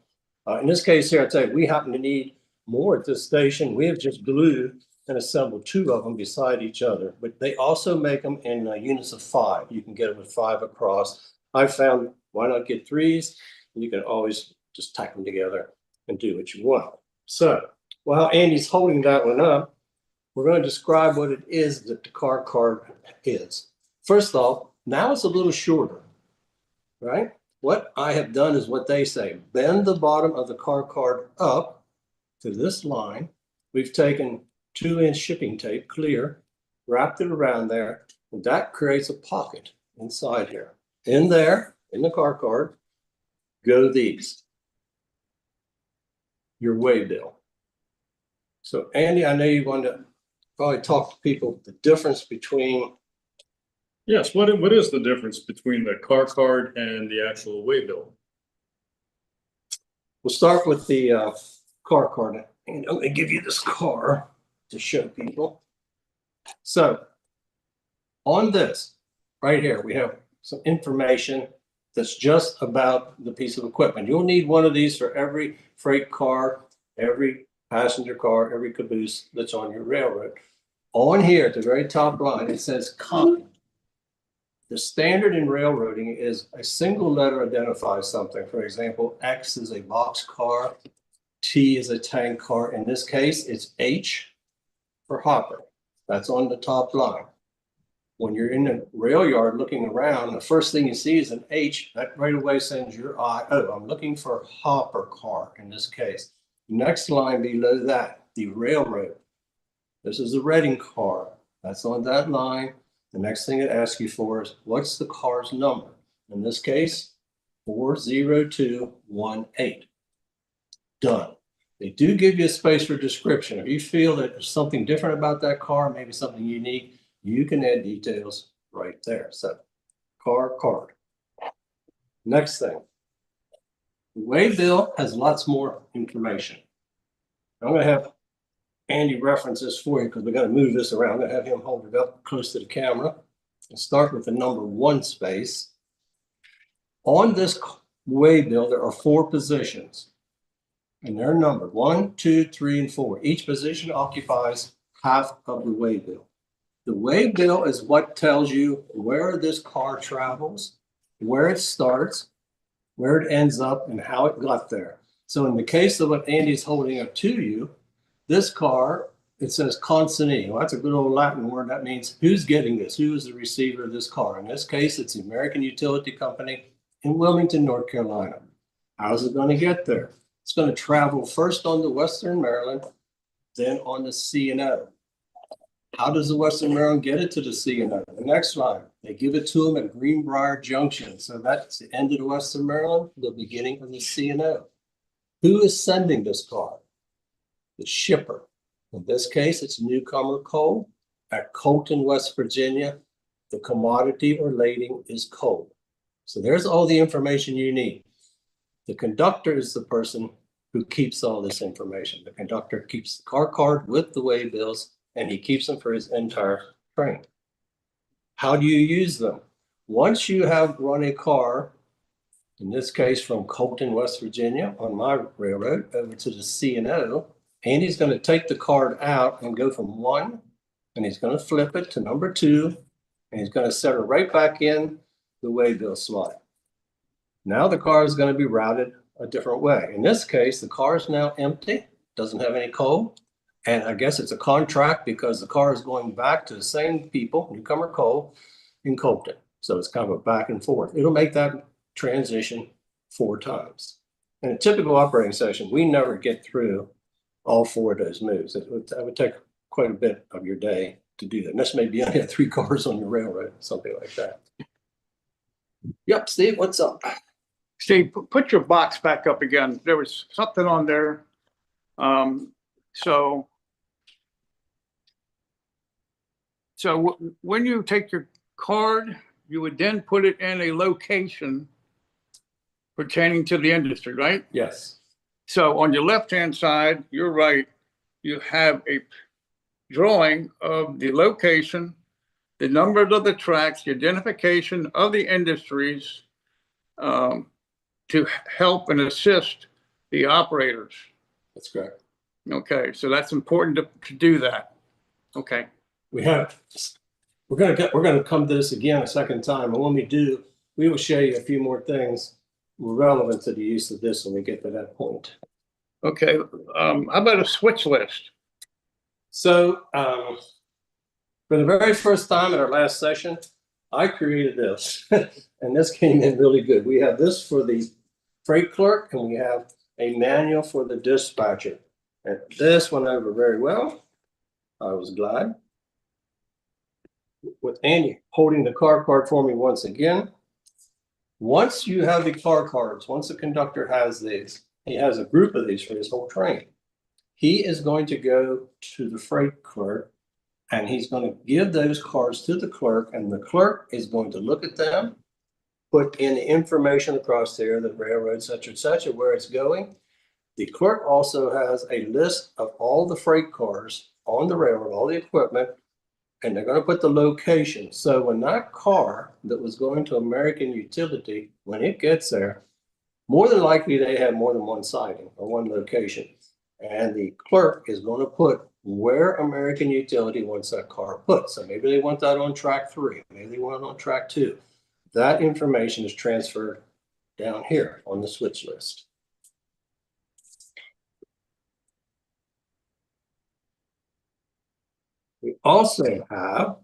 In this case here, I tell you, we happen to need more at this station. We have just glued and assembled 2 of them beside each other, but they also make them in units of 5. You can get them with 5 across. I found, why not get 3s? You can always just tack them together and do what you want. So while Andy's holding that one up, we're going to describe what it is that the car card is. First off, now it's a little shorter, right? What I have done is what they say, bend the bottom of the car card up to this line. We've taken 2-inch shipping tape, clear, wrapped it around there, and that creates a pocket inside here. In there, in the car card, go these, your waybill. So Andy, I know you want to probably talk to people the difference between. Yes, what is the difference between the car card and the actual waybill? We'll start with the car card. And I'm going to give you this car to show people. So on this right here, we have some information that's just about the piece of equipment. You'll need one of these for every freight car, every passenger car, every caboose that's on your railroad. On here at the very top line, it says common. The standard in railroading is a single letter identifies something. For example, X is a box car, T is a tank car. In this case, it's H for hopper. That's on the top line. When you're in the rail yard looking around, the first thing you see is an H. That right away sends your eye, oh, I'm looking for a hopper car in this case. Next line below that, the railroad. This is the Reading car. That's on that line. The next thing it asks you for is, what's the car's number? In this case, 40218. Done. They do give you a space for description. If you feel that there's something different about that car, maybe something unique, you can add details right there. So, car card. Next thing. The waybill has lots more information. I'm going to have Andy reference this for you because we got to move this around. I'm going to have him hold it up close to the camera and start with the number 1 space. On this waybill, there are 4 positions, and they're numbered 1, 2, 3, and 4. Each position occupies half of the waybill. The waybill is what tells you where this car travels, where it starts, where it ends up, and how it got there. So in the case of what Andy's holding up to you, this car, it says consignee. Well, that's a good old Latin word. That means who's getting this? Who is the receiver of this car? In this case, it's the American Utility Company in Wilmington, North Carolina. How's it going to get there? It's going to travel first on the Western Maryland, then on the C&O. How does the Western Maryland get it to the C&O? The next line, they give it to them at Greenbrier Junction. So that's the end of the Western Maryland, the beginning of the C&O. Who is sending this car? The shipper. In this case, it's Newcomer Coal. At Colton, West Virginia, the commodity or lading is coal. So there's all the information you need. The conductor is the person who keeps all this information. The conductor keeps the car card with the way bills, and he keeps them for his entire train. How do you use them? Once you have run a car, in this case from Colton, West Virginia, on my railroad over to the C&O, Andy's going to take the card out and go from 1, and he's going to flip it to number 2, and he's going to set it right back in the waybill slot. Now the car is going to be routed a different way. In this case, the car is now empty, doesn't have any coal, and I guess it's a contract because the car is going back to the same people, newcomer coal, in Colton. So it's kind of a back and forth. It'll make that transition 4 times. In a typical operating session, we never get through all 4 of those moves. That would take quite a bit of your day to do that. And this may be only 3 cars on your railroad, something like that. Yep, Steve, what's up? Steve, put your box back up again. There was something on there. So when you take your card, you would then put it in a location pertaining to the industry, right? Yes. So on your left-hand side, you're right, you have a drawing of the location, the numbers of the tracks, the identification of the industries to help and assist the operators. That's correct. Okay, so that's important to do that. Okay. We're going to come to this again a second time, and when we do, we will show you a few more things relevant to the use of this when we get to that point. Okay, how about a switch list? So for the very first time at our last session, I created this, and this came in really good. We have this for the freight clerk, and we have a manual for the dispatcher. And this went over very well. I was glad. With Andy holding the car card for me once again. Once you have the car cards, once the conductor has these, he has a group of these for his whole train. He is going to go to the freight clerk, and he's going to give those cards to the clerk, and the clerk is going to look at them, put in the information across there, the railroad, et cetera, where it's going. The clerk also has a list of all the freight cars on the railroad, all the equipment, and they're going to put the location. So when that car that was going to American Utility, when it gets there, more than likely they have more than one siding or one location. And the clerk is going to put where American Utility wants that car put. So maybe they want that on track 3, maybe they want it on track 2. That information is transferred down here on the switch list. We also have,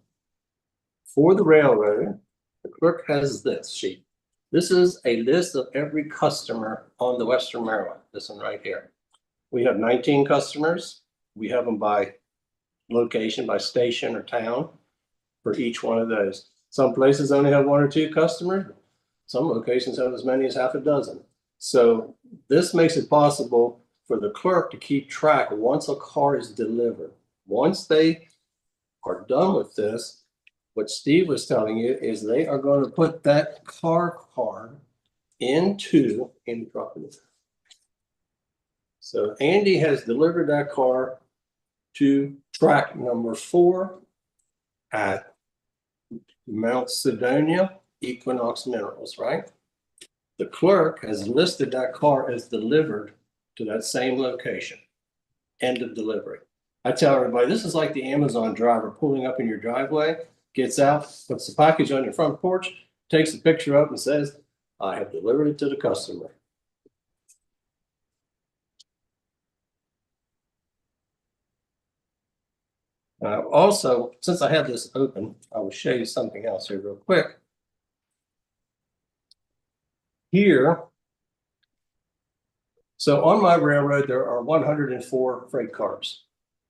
for the railroad, the clerk has this sheet. This is a list of every customer on the Western Maryland, this one right here. We have 19 customers. We have them by location, by station or town for each one of those. Some places only have 1 or 2 customers. Some locations have as many as half a dozen. So this makes it possible for the clerk to keep track once a car is delivered. Once they are done with this, what Steve was telling you is they are going to put that car card into Intrepid. So Andy has delivered that car to track number 4 at Mount Sidonia Equinox Minerals, right? The clerk has listed that car as delivered to that same location. End of delivery. I tell everybody, this is like the Amazon driver pulling up in your driveway, gets out, puts the package on your front porch, takes a picture up and says, I have delivered it to the customer. Also, since I have this open, I will show you something else here real quick. Here, so on my railroad, there are 104 freight cars,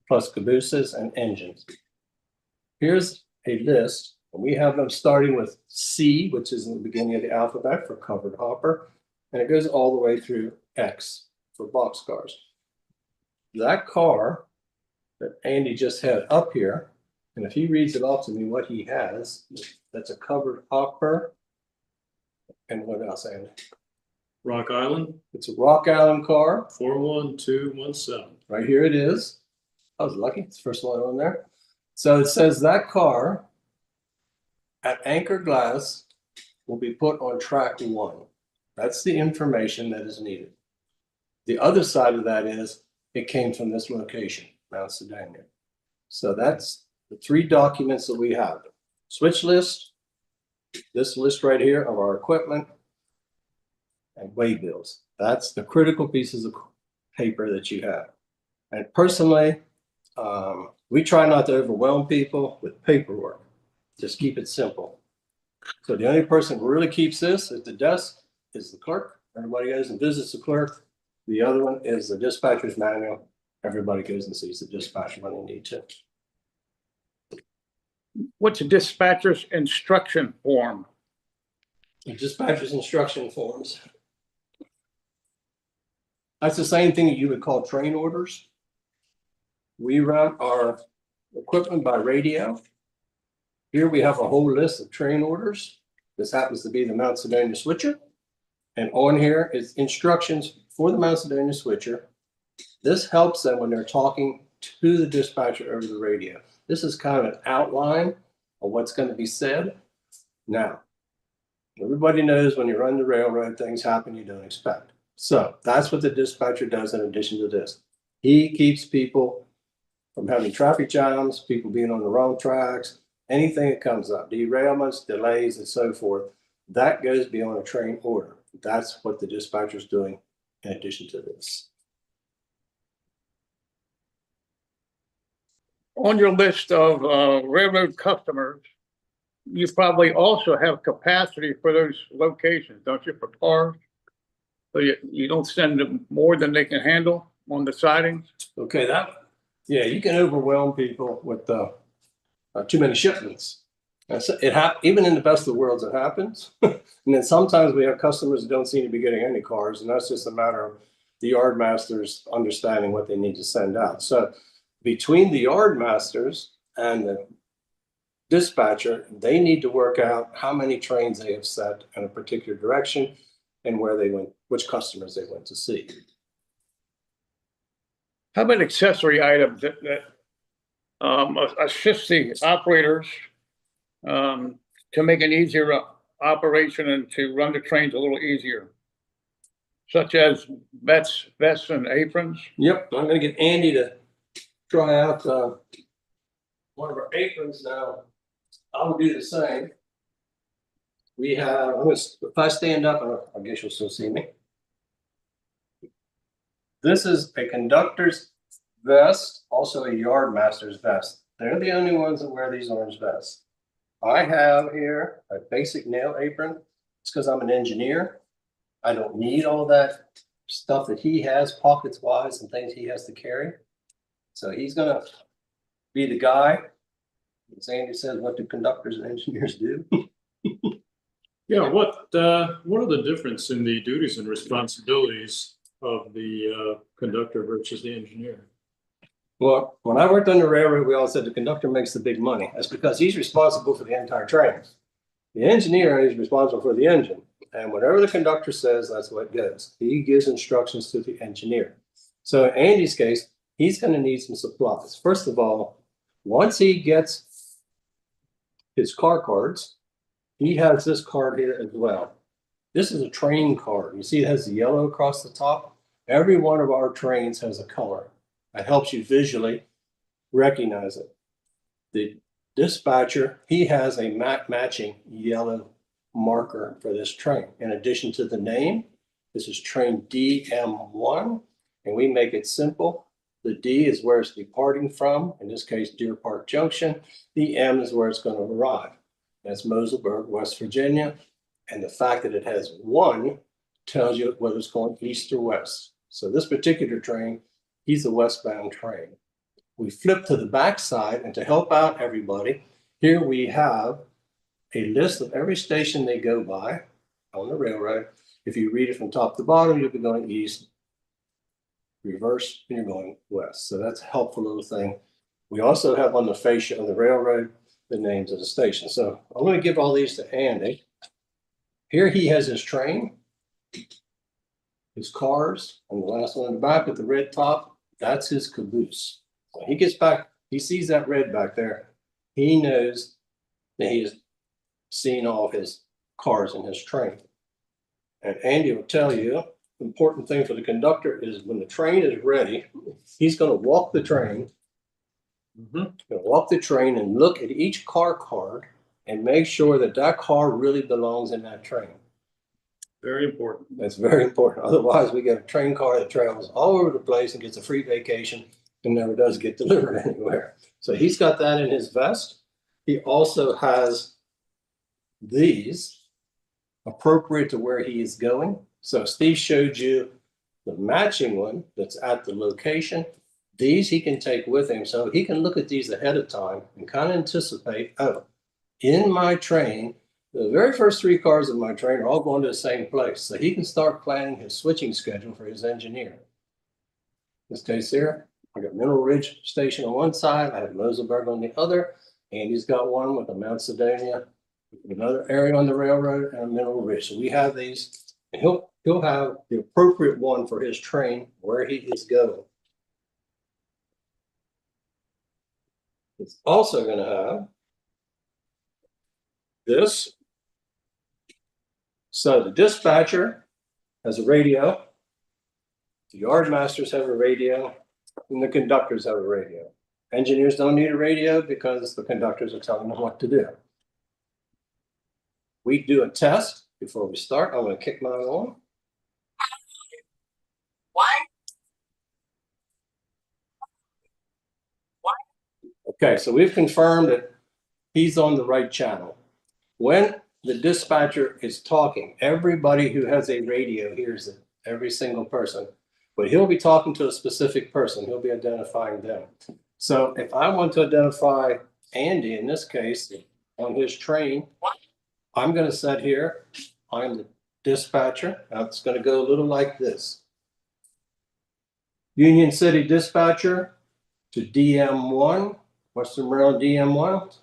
plus cabooses and engines. Here's a list, and we have them starting with C, which is in the beginning of the alphabet for covered hopper, and it goes all the way through X for boxcars. That car that Andy just had up here And if he reads it off to me, what he has, that's a covered hopper. And what else, Andy? Rock Island, It's a Rock Island car. 41217. Right here it is. I was lucky. It's the first one on there. So it says that car at anchor glass will be put on track 1. That's the information that is needed. The other side of that is it came from this location, Mount Sedania. So that's the 3 documents that we have. Switch list, this list right here of our equipment, and way bills. That's the critical pieces of paper that you have. And personally, we try not to overwhelm people with paperwork. Just keep it simple. So the only person who really keeps this at the desk is the clerk. Everybody goes and visits the clerk. The other one is the dispatcher's manual. Everybody goes and sees the dispatcher when they need to. What's a dispatcher's instruction form? The dispatcher's instruction forms. That's the same thing that you would call train orders. We run our equipment by radio. Here we have a whole list of train orders. This happens to be the Mount Sedania switcher. And on here is instructions for the Mount Sedania switcher. This helps them when they're talking to the dispatcher over the radio. This is kind of an outline of what's going to be said. Now, everybody knows when you run the railroad, things happen you don't expect. So that's what the dispatcher does in addition to this. He keeps people from having traffic jams, people being on the wrong tracks, anything that comes up, derailments, delays, and so forth. That goes beyond a train order. That's what the dispatcher is doing in addition to this. On your list of railroad customers, you probably also have capacity for those locations, don't you, for cars? So you don't send them more than they can handle on the sidings? Okay, yeah, you can overwhelm people with too many shipments. Even in the best of the worlds, it happens. And then sometimes we have customers that don't seem to be getting any cars, and that's just a matter of the yard masters understanding what they need to send out. So between the yard masters and the dispatcher, they need to work out how many trains they have set in a particular direction and where they went, which customers they went to see. How about accessory items that assist the operators to make an easier operation and to run the trains a little easier, such as vests and aprons? Yep, I'm going to get Andy to try out one of our aprons now. I'll do the same. We have, if I stand up, I guess you'll still see me. This is a conductor's vest, also a yard master's vest. They're the only ones that wear these orange vests. I have here a basic nail apron. It's because I'm an engineer. I don't need all that stuff that he has, pockets wise, and things he has to carry. So he's gonna be the guy. As Andy says, what do conductors and engineers do? Yeah, what are the difference in the duties and responsibilities of the conductor versus the engineer? Well, when I worked on the railroad, we all said the conductor makes the big money. That's because he's responsible for the entire train. The engineer is responsible for the engine. And whatever the conductor says, that's what goes. He gives instructions to the engineer. So in Andy's case, he's going to need some supplies. First of all, once he gets his car cards, he has this card here as well. This is a train card. You see it has the yellow across the top. Every one of our trains has a color. That helps you visually recognize it. The dispatcher, he has a matching yellow marker for this train. In addition to the name, this is train DM1, and we make it simple. The D is where it's departing from, in this case, Deer Park Junction. The M is where it's going to arrive. That's Moselsburg, West Virginia. And the fact that it has 1 tells you whether it's going east or west. So this particular train, he's a westbound train. We flip to the back side, and to help out everybody, here we have a list of every station they go by on the railroad. If you read it from top to bottom, you'll be going east, reverse, and you're going west. So that's a helpful little thing We also have on the fascia of the railroad the names of the stations. So I'm going to give all these to Andy. Here he has his train, his cars, and the last one in the back with the red top, that's his caboose. When he gets back, he sees that red back there. He knows that he has seen all of his cars in his train. And Andy will tell you, the important thing for the conductor is when the train is ready, he's going to walk the train. Going to walk the train and look at each car card and make sure that that car really belongs in that train. Very important. That's very important. Otherwise, we get a train car that travels all over the place and gets a free vacation and never does get delivered anywhere. So he's got that in his vest. He also has these appropriate to where he is going. So Steve showed you the matching one that's at the location. These he can take with him, so he can look at these ahead of time and kind of anticipate, oh, in my train, the very first 3 cars in my train are all going to the same place. So he can start planning his switching schedule for his engineer. In this case here, I got Mineral Ridge Station on one side, I have Moselberg on the other, and he's got one with a Mount Sedonia, another area on the railroad, and a Mineral Ridge. So we have these, and he'll have the appropriate one for his train where he is going. It's also going to have this. So the dispatcher has a radio, the yard masters have a radio, and the conductors have a radio. Engineers don't need a radio because the conductors are telling them what to do. We do a test before we start. I'm going to kick mine on. Okay, so we've confirmed that he's on the right channel. When the dispatcher is talking, everybody who has a radio hears it, every single person. But he'll be talking to a specific person. He'll be identifying them. So if I want to identify Andy, in this case, on his train, I'm going to set here, I'm the dispatcher. Now it's going to go a little like this. Union City dispatcher to DM1. Western Maryland DM1.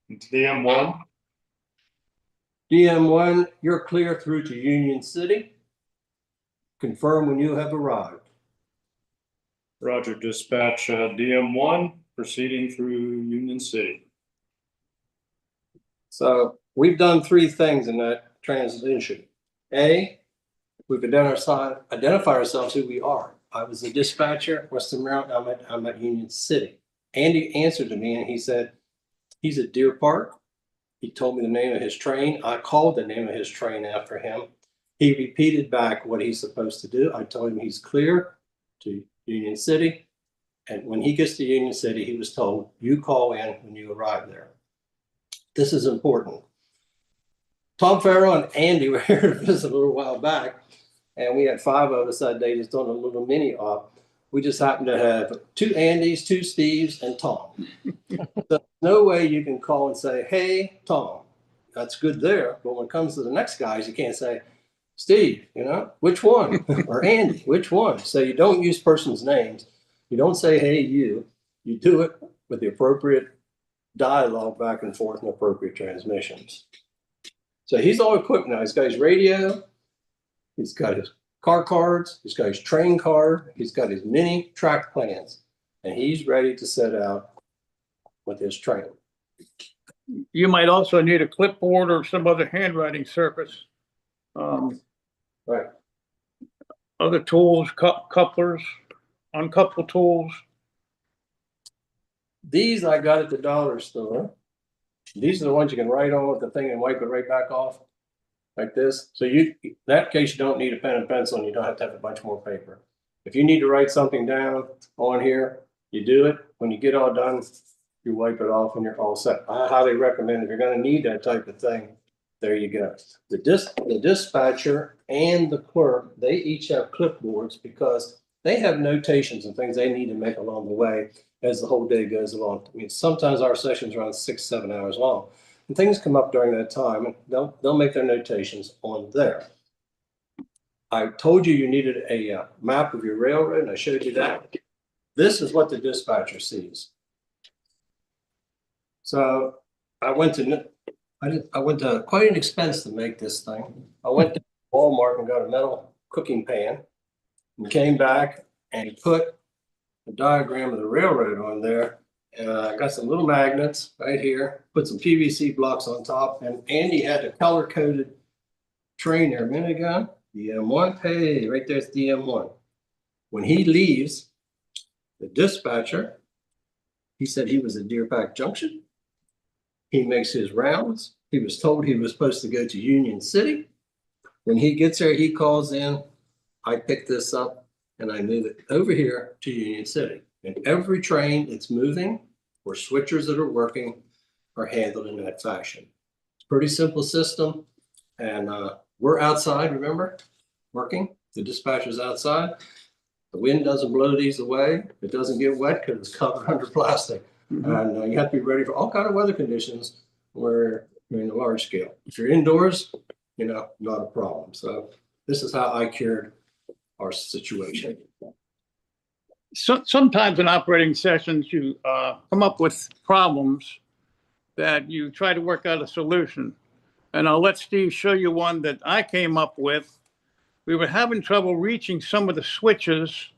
It's DM1. DM1, you're clear through to Union City. Confirm when you have arrived. Roger, dispatch DM1 proceeding through Union City. So we've done 3 things in that transition. A, we've identified ourselves who we are. I was the dispatcher, Western Maryland, I'm at Union City. Andy answered to me and he said, he's at Deer Park. He told me the name of his train. I called the name of his train after him. He repeated back what he's supposed to do. I told him he's clear to Union City. And when he gets to Union City, he was told, you call in when you arrive there. This is important. Tom Farrell and Andy were here to visit a little while back, and we had 5 of us that day just doing a little mini op. We just happened to have 2 Andys, 2 Steves, and Tom. So no way you can call and say, hey, Tom, that's good there. But when it comes to the next guys, you can't say, Steve, you know, which one? Or Andy, which one? So you don't use person's names. You don't say, hey, you. You do it with the appropriate dialogue back and forth and appropriate transmissions. So he's all equipped now. He's got his radio. He's got his car cards. He's got his train card. He's got his mini track plans. And he's ready to set out with his train. You might also need a clipboard or some other handwriting surface. Right. Other tools, couplers, uncoupled tools. These I got at the dollar store. These are the ones you can write on with the thing and wipe it right back off like this. So in that case, you don't need a pen and pencil and you don't have to have a bunch more paper. If you need to write something down on here, you do it. When you get all done, you wipe it off and you're all set. I highly recommend if you're going to need that type of thing, there you go. The dispatcher and the clerk, they each have clipboards because they have notations and things they need to make along the way as the whole day goes along. I mean, sometimes our sessions run 6-7 hours long, and things come up during that time, and they'll make their notations on there. I told you you needed a map of your railroad, and I showed you that. This is what the dispatcher sees. So I went to quite an expense to make this thing. I went to Walmart and got a metal cooking pan and came back and put a diagram of the railroad on there. And I got some little magnets right here, put some PVC blocks on top, and Andy had a color-coded train there a minute ago, the M1. Hey, right there's the M1. When he leaves, the dispatcher, he said he was at Deer Park Junction. He makes his rounds. He was told he was supposed to go to Union City. When he gets there, he calls in. I pick this up and I move it over here to Union City. And every train that's moving or switchers that are working are handled in that fashion. It's a pretty simple system. And we're outside, remember, working. The dispatcher's outside. The wind doesn't blow these away. It doesn't get wet because it's covered under plastic. And you have to be ready for all kinds of weather conditions where you're in a large scale. If you're indoors, not a problem. So this is how I cured our situation. So, sometimes in operating sessions, you come up with problems that you try to work out a solution. And I'll let Steve show you one that I came up with. We were having trouble reaching some of the switches.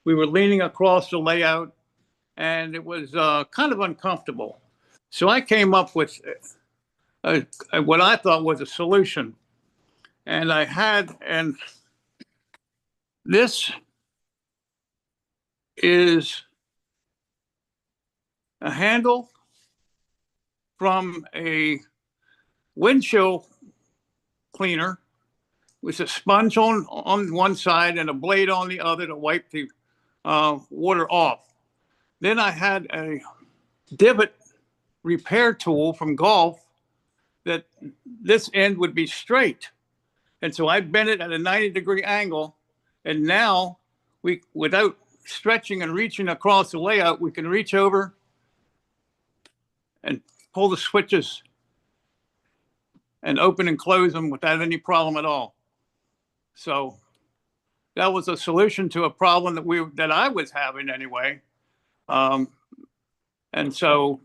We were leaning across the layout, and it was kind of uncomfortable. So I came up with what I thought was a solution. And this is a handle from a windshield cleaner with a sponge on one side and a blade on the other to wipe the water off. Then I had a divot repair tool from Golf that this end would be straight. And so I bent it at a 90-degree angle. And now without stretching and reaching across the layout, we can reach over and pull the switches and open and close them without any problem at all. So that was a solution to a problem that I was having anyway. And so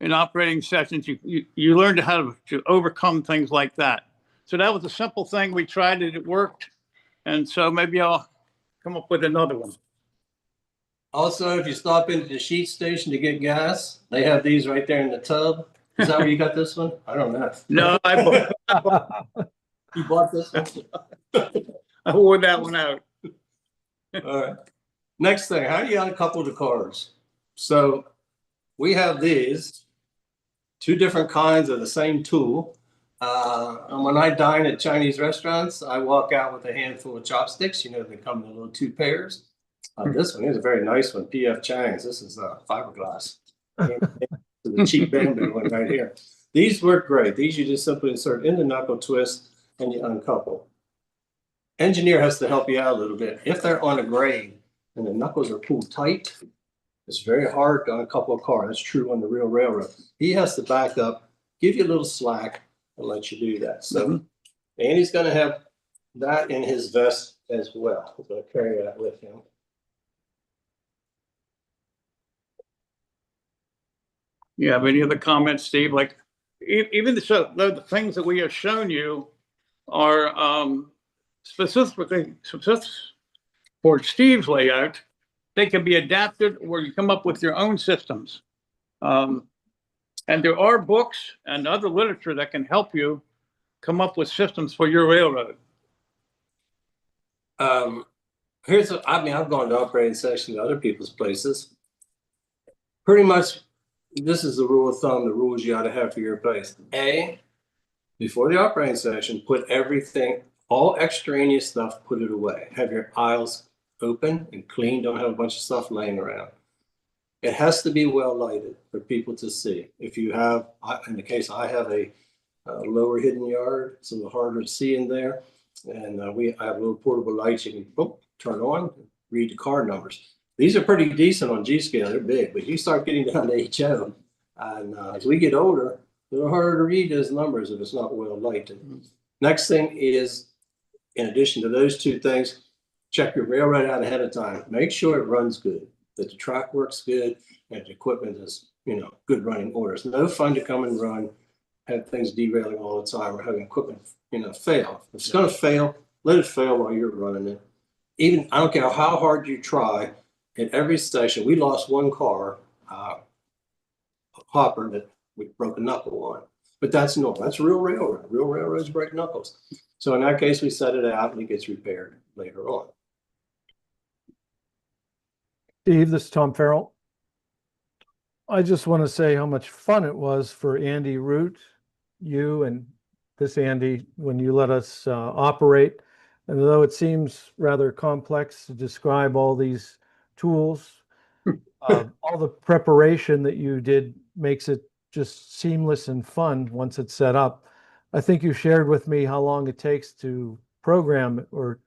in operating sessions, you learn how to overcome things like that. So that was a simple thing we tried and it worked. And so maybe I'll come up with another one. Also, if you stop into the sheet station to get gas, they have these right there in the tub. Is that where you got this one? I don't know. No, You bought this one? I wore that one out. All right. Next thing, how do you uncouple the cars? So we have these two different kinds of the same tool. And when I dine at Chinese restaurants, I walk out with a handful of chopsticks. They come in little 2 pairs. This one is a very nice one, P.F. Chang's. This is fiberglass. The cheap bamboo one right here. These work great. These you just simply insert in the knuckle, twist, and you uncouple. Engineer has to help you out a little bit. If they're on a grade and the knuckles are pulled tight, it's very hard to uncouple a car. That's true on the real railroad. He has to back up, give you a little slack, and let you do that. So Andy's going to have that in his vest as well. He's going to carry that with him. You have any other comments, Steve? Like even the things that we have shown you are specifically for Steve's layout. They can be adapted or you come up with your own systems. And there are books and other literature that can help you come up with systems for your railroad. I've gone to operating sessions at other people's places. Pretty much, this is the rule of thumb, the rules you ought to have for your place. Before the operating session, put everything, all extraneous stuff, put it away. Have your aisles open and clean. Don't have a bunch of stuff laying around. It has to be well lighted for people to see. If you have, in the case I have a lower hidden yard, so it's harder to see in there. And I have little portable lights you can turn on, read the car numbers. These are pretty decent on G scale, they're big, but you start getting down to HO. And as we get older, a little harder to read those numbers if it's not well lighted. Next thing is, in addition to those two things, check your railroad out ahead of time. Make sure it runs good, that the track works good, and the equipment is, good running order. It's no fun to come and run, have things derailing all the time, or having equipment, fail. If it's going to fail, let it fail while you're running it. Even, I don't care how hard you try, in every station, we lost one car, a hopper that we broke a knuckle on. But that's normal. That's real railroad. Real railroads break knuckles. So in that case, we set it out and it gets repaired later on. Steve, this is Tom Farrell. I just want to say how much fun it was for Andy Root, you and this Andy, when you let us operate. And though it seems rather complex to describe all these tools, all the preparation that you did makes it just seamless and fun once it's set up. I think you shared with me how long it takes to program or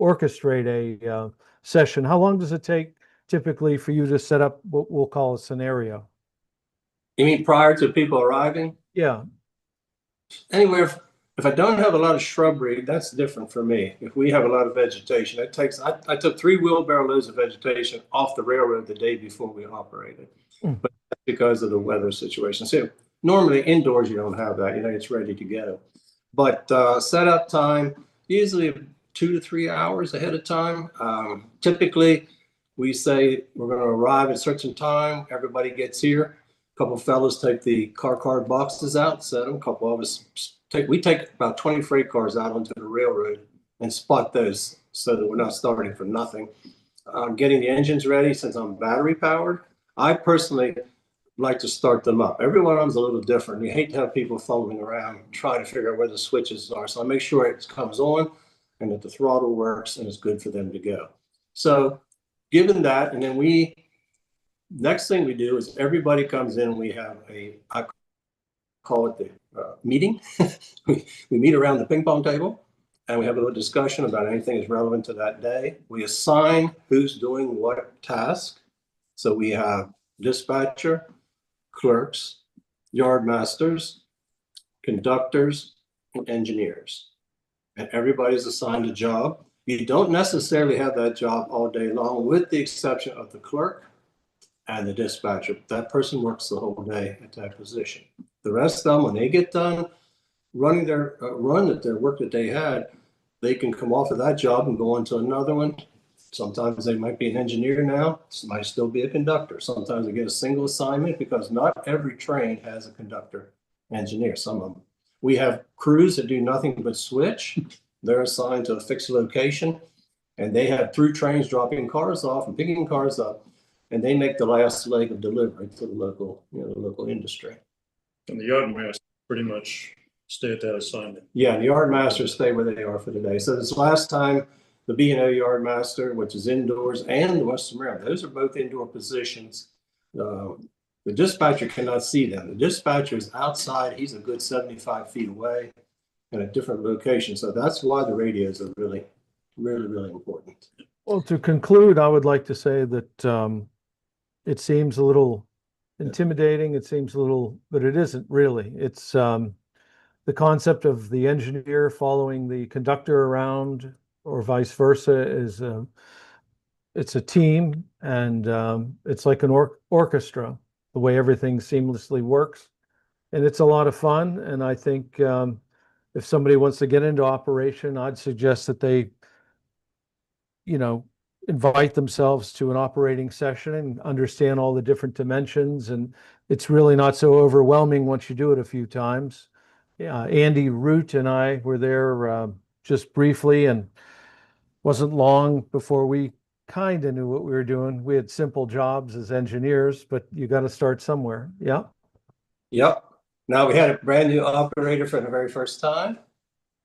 orchestrate a session. How long does it take typically for you to set up what we'll call a scenario? You mean prior to people arriving? Yeah. Anywhere, if I don't have a lot of shrubbery, that's different for me. If we have a lot of vegetation, it takes, I took 3 wheelbarrow loads of vegetation off the railroad the day before we operated. But that's because of the weather situation. So normally indoors, you don't have that, it's ready to go. But setup time, usually 2 to 3 hours ahead of time. Typically, we say we're going to arrive at a certain time. Everybody gets here. A couple of fellows take the car boxes out, set them. A couple of us we take about 20 freight cars out onto the railroad and spot those so that we're not starting from nothing. Getting the engines ready, since I'm battery powered, I personally like to start them up. Every one of them's a little different. You hate to have people fumbling around trying to figure out where the switches are. So I make sure it comes on and that the throttle works and it's good for them to go. So given that, and then next thing we do is everybody comes in, we have I call it the meeting. we meet around the ping pong table and we have a little discussion about anything that's relevant to that day. We assign who's doing what task. So we have dispatcher, clerks, yard masters, conductors, and engineers. And everybody's assigned a job. You don't necessarily have that job all day long, with the exception of the clerk and the dispatcher. That person works the whole day at that position. The rest of them, when they get done running their their work that they had, they can come off of that job and go on to another one. Sometimes they might be an engineer now. It might still be a conductor. Sometimes they get a single assignment because not every train has a conductor engineer, some of them. We have crews that do nothing but switch. They're assigned to a fixed location and they have through trains dropping cars off and picking cars up, and they make the last leg of delivery to the local, the local industry. And the yard master pretty much stay at that assignment. Yeah, the yard masters stay where they are for the day. So this last time, the B&O yard master, which is indoors, and the Western Railroad, those are both indoor positions. The dispatcher cannot see them. The dispatcher is outside. He's a good 75 feet away in a different location. So that's why the radios are really, really, really important. Well, to conclude, I would like to say that it seems a little intimidating. It seems a little, but it isn't really. It's the concept of the engineer following the conductor around, or vice versa, is it's a team, and it's like an orchestra, the way everything seamlessly works. And it's a lot of fun. And I think if somebody wants to get into operation, I'd suggest that they, invite themselves to an operating session and understand all the different dimensions. And it's really not so overwhelming once you do it a few times. Yeah, Andy Root and I were there just briefly, and wasn't long before we kind of knew what we were doing. We had simple jobs as engineers, but you got to start somewhere. Yeah. Yep. Now we had a brand new operator for the very first time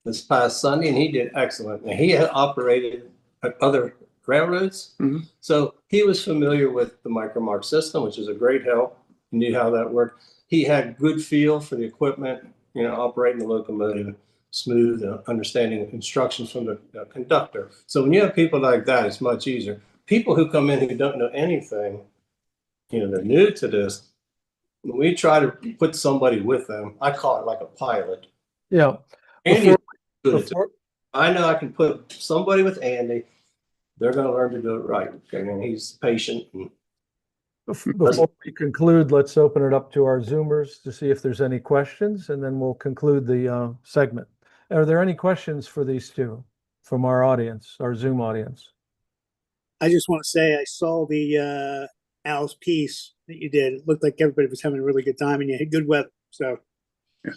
this past Sunday, and he did excellent. And he had operated at other railroads. So he was familiar with the micromark system, which is a great help. He knew how that worked. He had good feel for the equipment, operating the locomotive smooth, understanding instructions from the conductor. So when you have people like that, it's much easier. People who come in who don't know anything, they're new to this. When we try to put somebody with them, I call it like a pilot. Yeah. Andy, I know I can put somebody with Andy they're going to learn to do it right. Okay, and he's patient. And Before we conclude, let's open it up to our Zoomers to see if there's any questions, and then we'll conclude the segment. Are there any questions for these two from our audience, our Zoom audience? I just want to say I saw the Al's piece that you did. It looked like everybody was having a really good time, and you had good weather. So it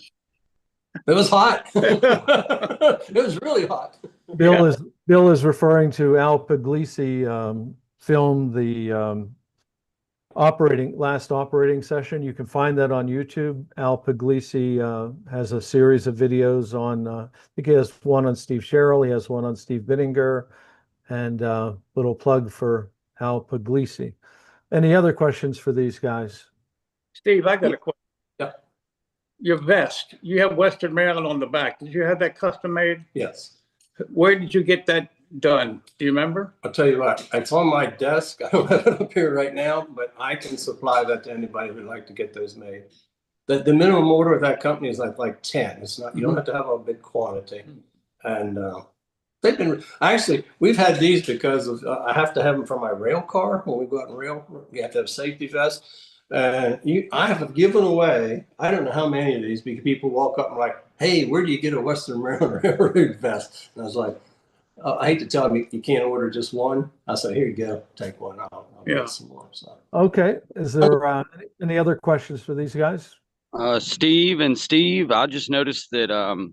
was hot. It was really hot. Bill is referring to Al Puglisi filmed the last operating session. You can find that on YouTube. Al Puglisi has a series of videos on, I think he has one on Steve Sherrill, he has one on Steve Bittenger, and little plug for Al Puglisi. Any other questions for these guys? Steve, I got a question. Yeah. Your vest, you have Western Maryland on the back. Did you have that custom made? Yes. Where did you get that done? Do you remember? I'll tell you what, it's on my desk. I don't have it up here right now, but I can supply that to anybody who'd like to get those made. The minimum order of that company is like 10. It's not, you don't have to have a big quantity. And they've been, actually, we've had these because of, I have to have them for my rail car. When we go out and rail, you have to have safety vests. And I have given away, I don't know how many of these, because people walk up and like, hey, where do you get a Western Maryland Railroad vest? And I was like, I hate to tell them you can't order just one. I said, here you go, take one. I'll get some more. So. Okay. Is there any other questions for these guys? Steve, I just noticed that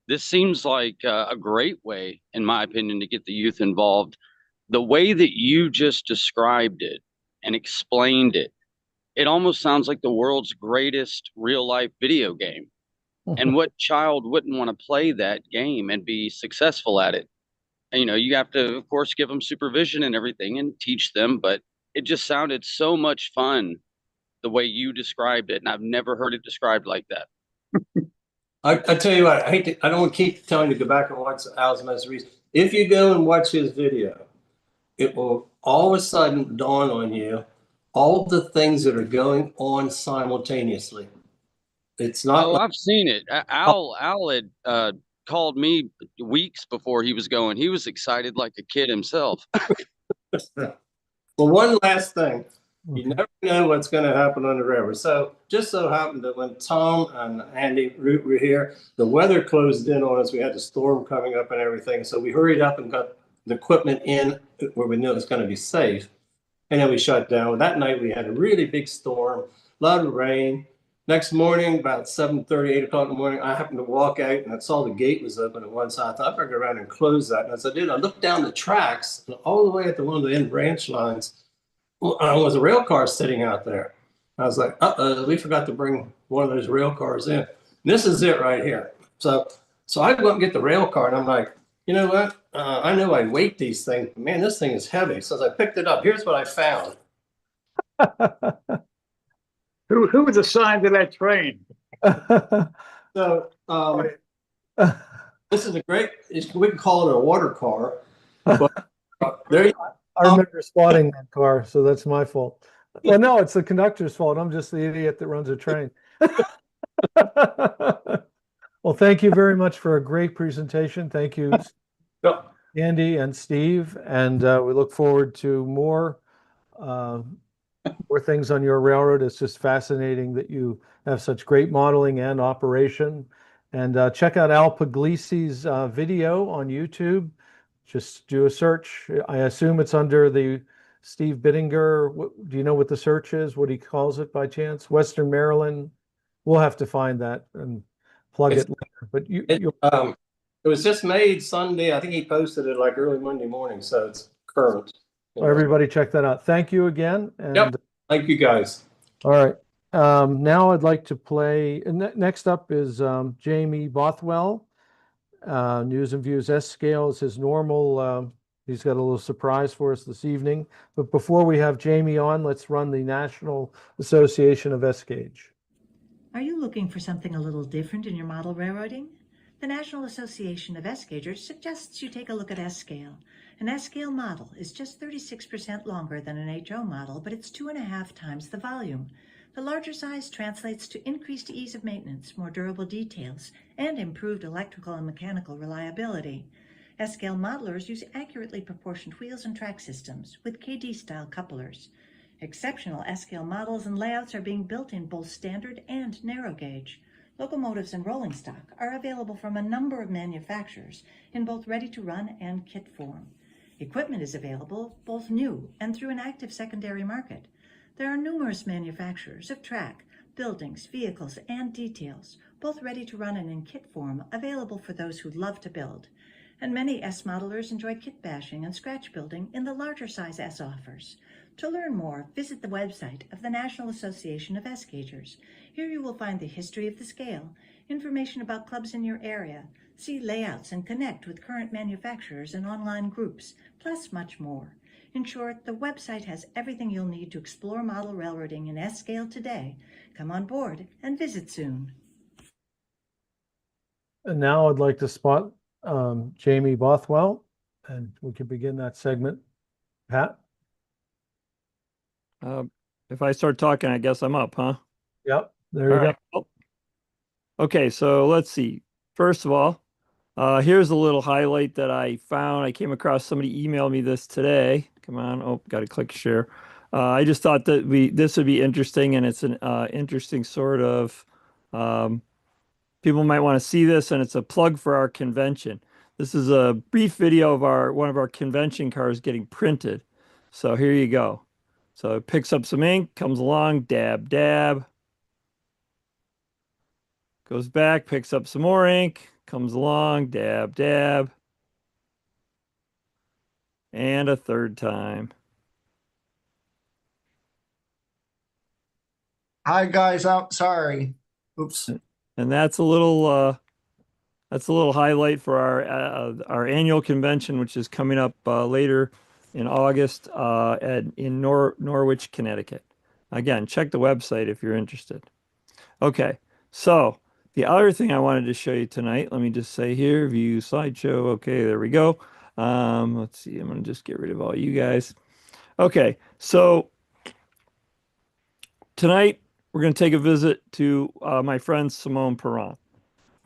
this seems like a great way, in my opinion, to get the youth involved. The way that you just described it and explained it, it almost sounds like the world's greatest real life video game. And what child wouldn't want to play that game and be successful at it? And, you know, you have to, of course, give them supervision and everything and teach them, but it just sounded so much fun the way you described it. And I've never heard it described like that. I tell you what, I don't want to keep telling you to go back and watch Al's Masteries. If you go and watch his video, it will all of a sudden dawn on you all the things that are going on simultaneously. It's not. Oh, I've seen it. Al had called me weeks before he was going. He was excited like a kid himself. Well, one last thing. You never know what's going to happen on the railroad. So just so happened that when Tom and Andy Root were here, the weather closed in on us. We had the storm coming up and everything. So we hurried up and got the equipment in where we knew it was going to be safe. And then we shut down. That night we had a really big storm, a lot of rain. Next morning, about 7:30, 8 o'clock in the morning, I happened to walk out and I saw the gate was open at one side. I thought I better go around and close that. And as I did, I looked down the tracks and all the way at one of the end branch lines was a rail car sitting out there. I was like, we forgot to bring one of those rail cars in. And this is it right here. So I go up and get the rail car and I'm like, you know what? I know I weight these things. Man, this thing is heavy. So as I picked it up, here's what I found. Who was assigned to that train? So this is a great, we can call it a water car. But there you go. I remember spotting that car, so that's my fault. Well, no, it's the conductor's fault. I'm just the idiot that runs a train. Well, thank you very much for a great presentation. Thank you, Andy and Steve, and we look forward to more things on your railroad. It's just fascinating that you have such great modeling and operation. And check out Al Puglisi's video on YouTube. Just do a search. I assume it's under the Steve Bittenger. Do you know what the search is? What he calls it by chance? Western Maryland. We'll have to find that and plug it later. But it was just made Sunday. I think he posted it like early Monday morning, so it's current. Everybody check that out. Thank you again. And yep. Thank you guys. All right. Now I'd like to play. Next up is Jamie Bothwell. News and Views S Scale is his normal. He's got a little surprise for us this evening. But before we have Jamie on, let's run the National Association of S-Gauge. Are you looking for something a little different in your model railroading? The National Association of S-Gaugers suggests you take a look at S-Scale. An S-Scale model is just 36% longer than an HO model, but it's 2.5 times the volume. The larger size translates to increased ease of maintenance, more durable details, and improved electrical and mechanical reliability. S-scale modelers use accurately proportioned wheels and track systems with KD-style couplers. Exceptional S-scale models and layouts are being built in both standard and narrow gauge. Locomotives and rolling stock are available from a number of manufacturers in both ready-to-run and kit form. Equipment is available both new and through an active secondary market. There are numerous manufacturers of track, buildings, vehicles, and details, both ready to run and in kit form, available for those who love to build. And many S modelers enjoy kit bashing and scratch building in the larger size S offers. To learn more, visit the website of the National Association of S-Gaugers. Here you will find the history of the scale, information about clubs in your area, see layouts and connect with current manufacturers and online groups, plus much more. In short, the website has everything you'll need to explore model railroading in S-scale today. Come on board and visit soon. And now I'd like to spot Jamie Bothwell, and we can begin that segment. Pat? If I start talking, I guess I'm up, huh? Yep, there you go. Well, okay, so let's see. First of all, here's a little highlight that I found. I came across, somebody emailed me this today. Come on. Oh, got to click share. I just thought that this would be interesting, and it's an interesting sort of people might want to see this, and it's a plug for our convention. This is a brief video of one of our convention cars getting printed. So here you go. So it picks up some ink, comes along, dab, dab. Goes back, picks up some more ink, comes along, dab, dab. And a third time. Hi guys, I'm sorry. Oops. And that's a little highlight for our annual convention, which is coming up later in August in Norwich, Connecticut. Again, check the website if you're interested. Okay, so the other thing I wanted to show you tonight, let me just say here, view slideshow. Okay, there we go. Let's see, I'm going to just get rid of all you guys. Okay, so tonight we're going to take a visit to my friend Simone Perron.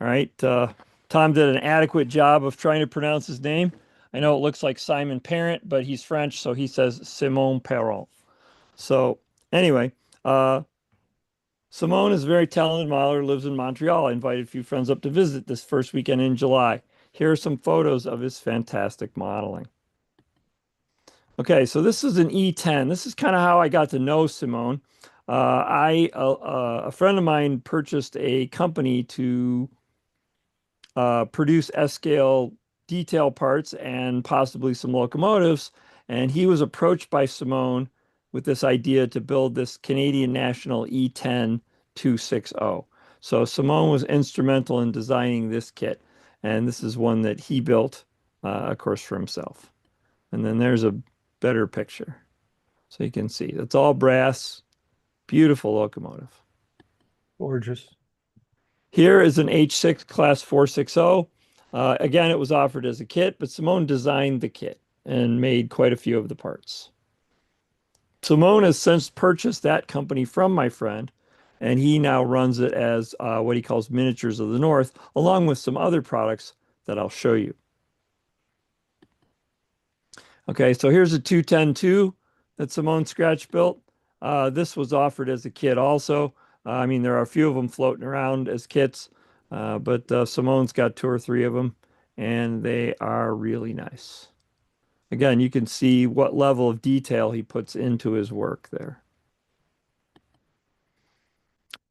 All right, Tom did an adequate job of trying to pronounce his name. I know it looks like Simon Parent, but he's French, so he says Simone Perron. So anyway, Simone is a very talented modeler, lives in Montreal. I invited a few friends up to visit this first weekend in July. Here are some photos of his fantastic modeling. Okay, so this is an E10. This is kind of how I got to know Simone. A friend of mine purchased a company to produce S-scale detail parts and possibly some locomotives. And he was approached by Simone with this idea to build this Canadian National E10 260. So Simone was instrumental in designing this kit. And this is one that he built, of course, for himself. And then there's a better picture. So you can see that's all brass, beautiful locomotive. Gorgeous. Here is an H6 Class 460. Again, it was offered as a kit, but Simone designed the kit and made quite a few of the parts. Simone has since purchased that company from my friend, and he now runs it as what he calls Miniatures of the North, along with some other products that I'll show you. Okay, so here's a 210-2 that Simone scratch built. This was offered as a kit also. I mean, there are a few of them floating around as kits, but Simone's got 2 or 3 of them, and they are really nice. Again, you can see what level of detail he puts into his work there.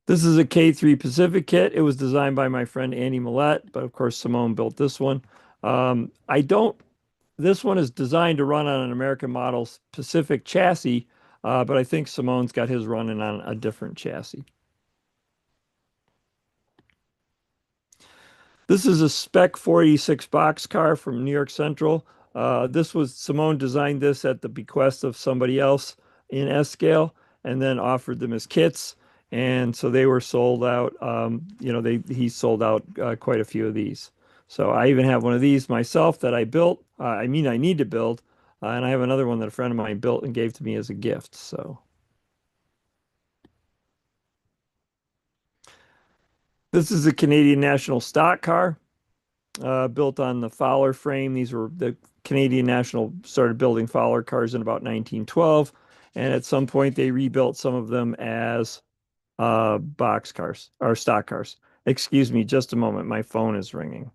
This is a K3 Pacific kit. It was designed by my friend Andy Millette, but of course Simone built this one. This one is designed to run on an American model Pacific chassis, but I think Simone's got his running on a different chassis. This is a Spec 486 boxcar from New York Central. Simone designed this at the bequest of somebody else in S-scale and then offered them as kits. And so they were sold out. He sold out quite a few of these. So I even have one of these myself that I built. I need to build. And I have another one that a friend of mine built and gave to me as a gift. So this is a Canadian National stock car. built on the Fowler frame. These were the Canadian National started building Fowler cars in about 1912, and at some point they rebuilt some of them as box cars or stock cars. Excuse me, just a moment. My phone is ringing.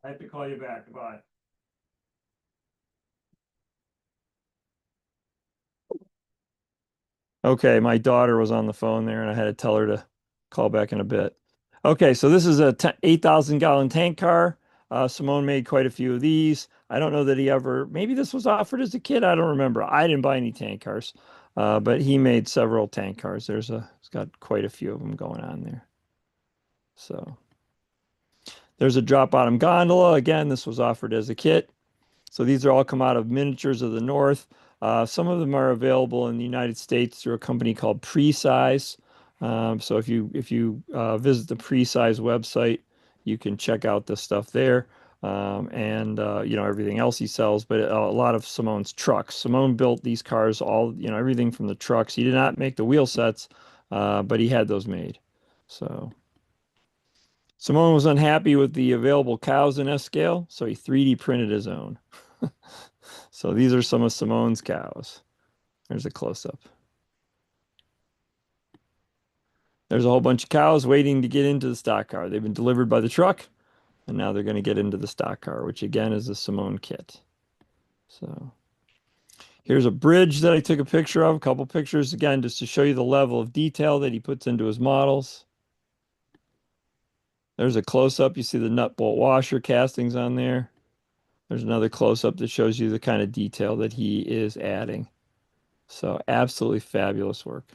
I have to call you back. Goodbye. Okay, my daughter was on the phone there and I had to tell her to call back in a bit. Okay, so this is a 8,000 gallon tank car. Simone made quite a few of these. I don't know that he ever, maybe this was offered as a kid. I don't remember. I didn't buy any tank cars, but he made several tank cars. He's got quite a few of them going on there. So there's a drop bottom gondola. Again, this was offered as a kit. So these are all come out of Miniatures of the North. Some of them are available in the United States through a company called Presize. So if you visit the Presize website, you can check out the stuff there, and you know, everything else he sells. But a lot of Simone's trucks. Simone built these cars, all, you know, everything from the trucks. He did not make the wheel sets, but he had those made. So Simone was unhappy with the available cows in S-scale, so he 3D printed his own. So these are some of Simone's cows. There's a close-up. There's a whole bunch of cows waiting to get into the stock car. They've been delivered by the truck, and now they're going to get into the stock car, which again is a Simone kit. So here's a bridge that I took a picture of, a couple pictures, again, just to show you the level of detail that he puts into his models. There's a close-up. You see the nut bolt washer castings on there. There's another close-up that shows you the kind of detail that he is adding. So absolutely fabulous work.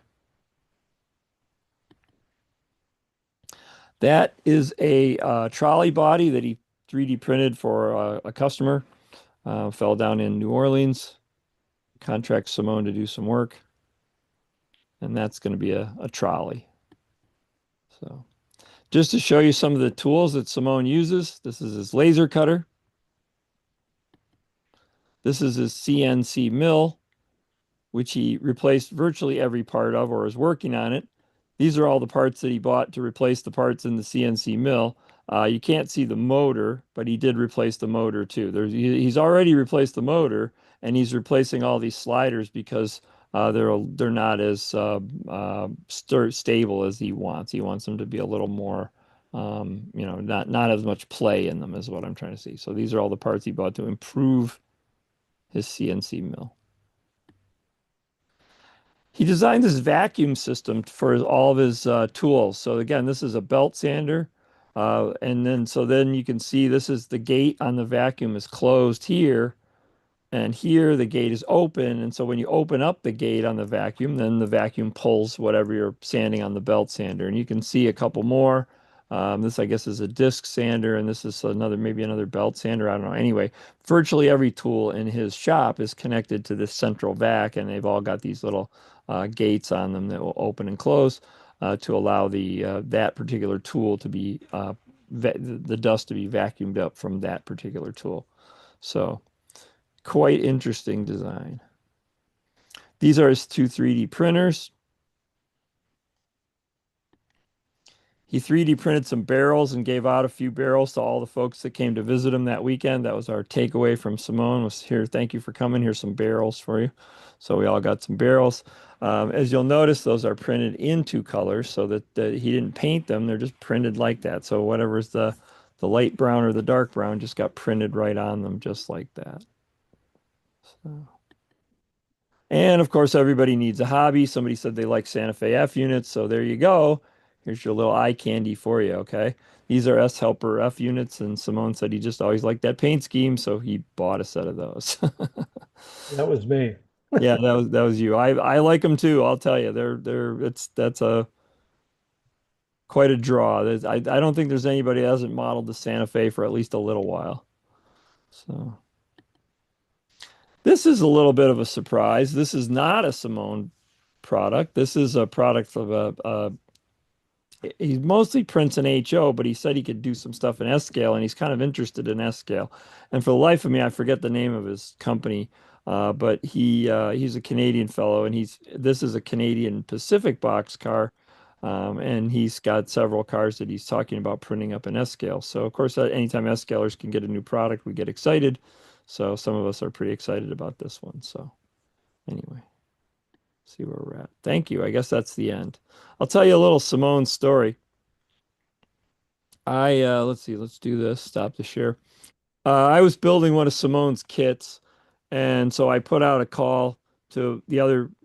That is a trolley body that he 3D printed for a customer. Fell down in New Orleans. Contract Simone to do some work. And that's going to be a trolley. So just to show you some of the tools that Simone uses, this is his laser cutter. This is his CNC mill, which he replaced virtually every part of or is working on it. These are all the parts that he bought to replace the parts in the CNC mill. You can't see the motor, but he did replace the motor too. He's already replaced the motor, and he's replacing all these sliders because they're not as stable as he wants. He wants them to be a little more, you know, not as much play in them is what I'm trying to see. So these are all the parts he bought to improve his CNC mill. He designed this vacuum system for all of his tools. So again, this is a belt sander. And then you can see this is the gate on the vacuum is closed here. And here the gate is open. And so when you open up the gate on the vacuum, then the vacuum pulls whatever you're sanding on the belt sander. And you can see a couple more. This, I guess, is a disc sander, and this is maybe another belt sander. I don't know. Anyway, virtually every tool in his shop is connected to this central vac, and they've all got these little gates on them that will open and close to allow that particular tool to be the dust to be vacuumed up from that particular tool. So quite interesting design. These are his two 3D printers. He 3D printed some barrels and gave out a few barrels to all the folks that came to visit him that weekend. That was our takeaway from Simone, was here, thank you for coming. Here's some barrels for you. So we all got some barrels. As you'll notice, those are printed in two colors so that he didn't paint them. They're just printed like that. So whatever's the light brown or the dark brown just got printed right on them just like that. So. And of course, everybody needs a hobby. Somebody said they like Santa Fe F units. So there you go. Here's your little eye candy for you, okay? These are S Helper F units, and Simone said he just always liked that paint scheme, so he bought a set of those. That was me. Yeah, that was you. I like them too, I'll tell you. That's quite a draw. I don't think there's anybody that hasn't modeled the Santa Fe for at least a little while. So this is a little bit of a surprise. This is not a Simone product. This is a product of he mostly prints in HO, but he said he could do some stuff in S-scale, and he's kind of interested in S-scale. And for the life of me, I forget the name of his company. But he's a Canadian fellow, and this is a Canadian Pacific boxcar, and he's got several cars that he's talking about printing up in S scale. So of course, anytime S scalers can get a new product, we get excited. So some of us are pretty excited about this one. So anyway, see where we're at. Thank you. I guess that's the end. I'll tell you a little Simone story. Let's see, let's do this. Stop the share. I was building one of Simone's kits, and so I put out a call to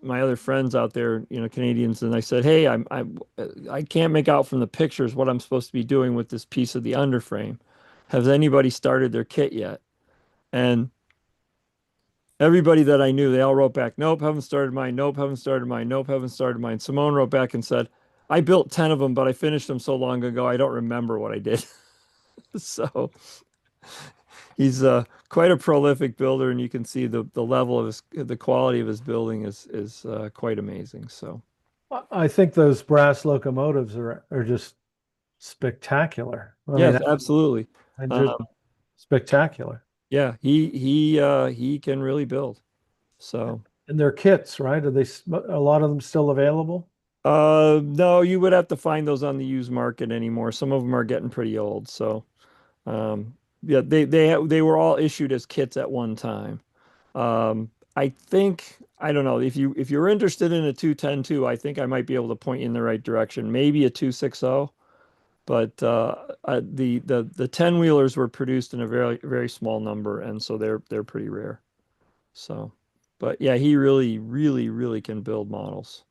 my other friends out there, Canadians, and I said, "Hey, I can't make out from the pictures what I'm supposed to be doing with this piece of the underframe. Has anybody started their kit yet?" And everybody that I knew, they all wrote back, "Nope, haven't started mine. Nope, haven't started mine. Nope, haven't started mine." Simone wrote back and said, "I built 10 of them, but I finished them so long ago, I don't remember what I did." So he's quite a prolific builder, and you can see the level of the quality of his building is quite amazing. So I think those brass locomotives are just spectacular. I yes, mean, absolutely. they're just spectacular. Yeah, he can really build. So And they're kits, right? Are they a lot of them still available? no, you would have to find those on the used market anymore. Some of them are getting pretty old. So yeah, they were all issued as kits at one time. I think, I don't know, if you're interested in a 210 I think I might be able to point you in the right direction. Maybe a 260, but the 10 wheelers were produced in a very very small number, and so they're pretty rare. So, but yeah, he really really really can build models.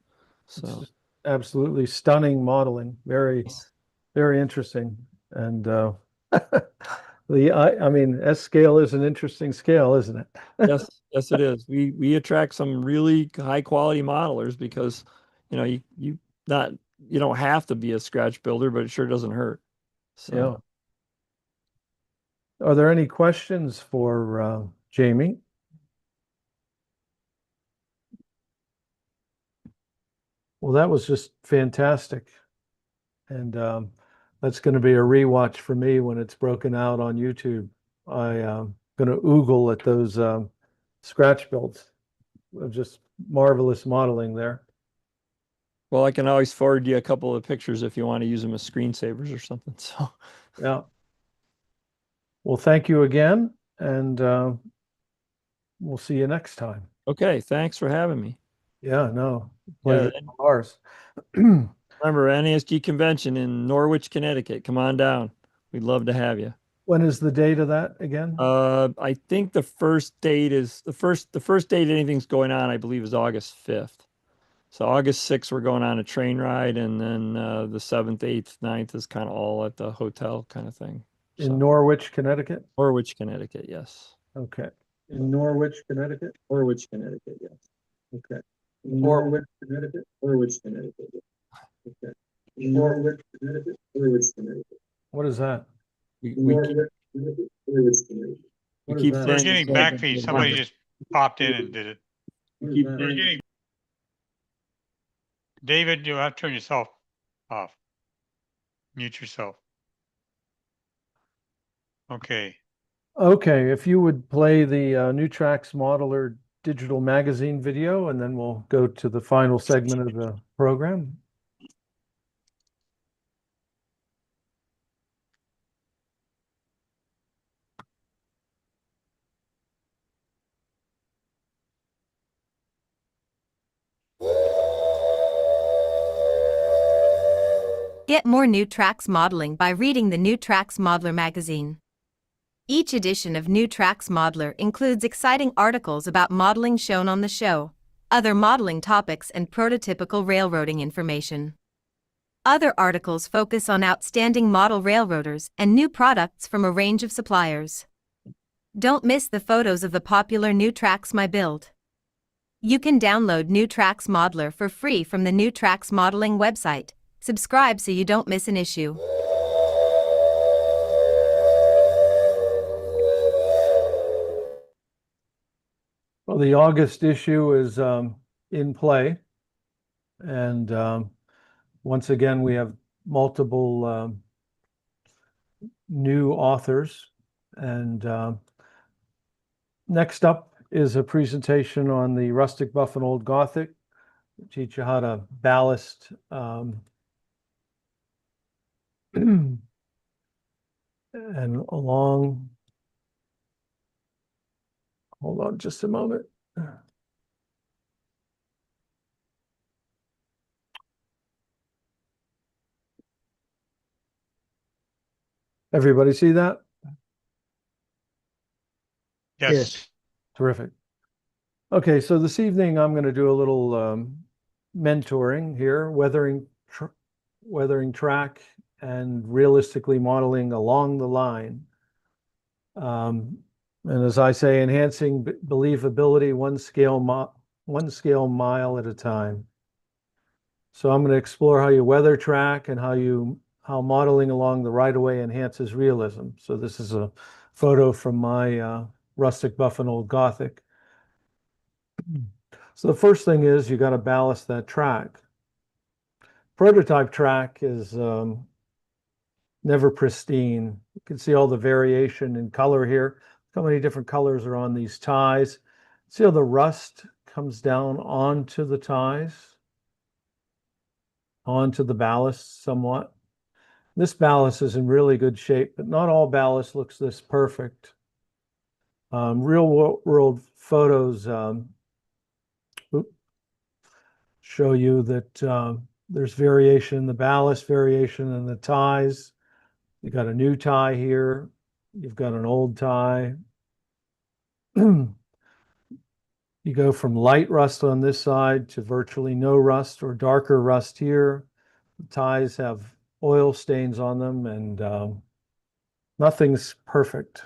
So Absolutely stunning modeling. Very, very interesting. And I mean, S scale is an interesting scale, isn't it? yes, yes, it is. We attract some really high quality modelers because, you don't have to be a scratch builder, but it sure doesn't hurt. So Yeah. Are there any questions for Jamie? Well, that was just fantastic. And that's going to be a rewatch for me when it's broken out on YouTube. I'm going to oogle at those scratch builds. Just marvelous modeling there. well, I can always forward you a couple of pictures if you want to use them as screensavers or something. So Yeah. Well, thank you again, and we'll see you next time. okay, thanks for having me. Yeah, no, Yeah, pleasure ours. remember NASG convention in Norwich, Connecticut. Come on down. We'd love to have you. When is the date of that again? I think the first date is the first date anything's going on, I believe, is August 5th. So August 6th, we're going on a train ride, and then the 7th, 8th, 9th is kind of all at the hotel kind of thing. In Norwich, Connecticut? Norwich, Connecticut, yes. Okay. In Norwich, Connecticut? Norwich, Connecticut, yes. Okay. Norwich, Connecticut, Norwich, Connecticut. Okay. Norwich, Connecticut, Norwich, Connecticut. What is that? We We're keep saying getting back feed. Somebody just popped in and did it. We're getting. David, you have to turn yourself off. Mute yourself. Okay. Okay, if you would play the New Tracks Modeler digital magazine video, and then we'll go to the final segment of the program. Get more New Tracks modeling by reading the New Tracks Modeler magazine. Each edition of New Tracks Modeler includes exciting articles about modeling shown on the show, other modeling topics, and prototypical railroading information. Other articles focus on outstanding model railroaders and new products from a range of suppliers. Don't miss the photos of the popular New Tracks My Build. You can download New Tracks Modeler for free from the New Tracks Modeling website. Subscribe so you don't miss an issue. Well, the August issue is in play. And once again, we have multiple new authors. And next up is a presentation on the rustic buff and old Gothic. Teach you how to ballast and along. Hold on just a moment. Everybody see that? Yes. Terrific. Okay, so this evening I'm going to do a little mentoring here, weathering track and realistically modeling along the line. And as I say, enhancing believability one scale mile at a time. So I'm going to explore how you weather track and how modeling along the right of way enhances realism. So this is a photo from my rustic buff and old Gothic. So the first thing is you got to ballast that track. Prototype track is never pristine. You can see all the variation in color here. How many different colors are on these ties. See how the rust comes down onto the ties, onto the ballast somewhat. This ballast is in really good shape, but not all ballast looks this perfect. Real world photos show you that there's variation in the ballast, variation in the ties. You got a new tie here. You've got an old tie. You go from light rust on this side to virtually no rust or darker rust here. The ties have oil stains on them and nothing's perfect.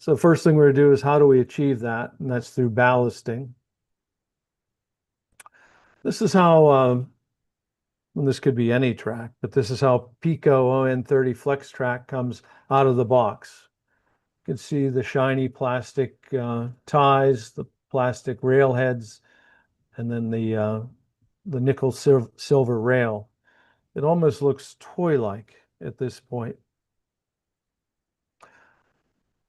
So the first thing we're going to do is how do we achieve that? And that's through ballasting. This is how, and this could be any track, but this is how Pico ON30 Flex Track comes out of the box. You can see the shiny plastic ties, the plastic rail heads, and then the nickel silver rail. It almost looks toy-like at this point.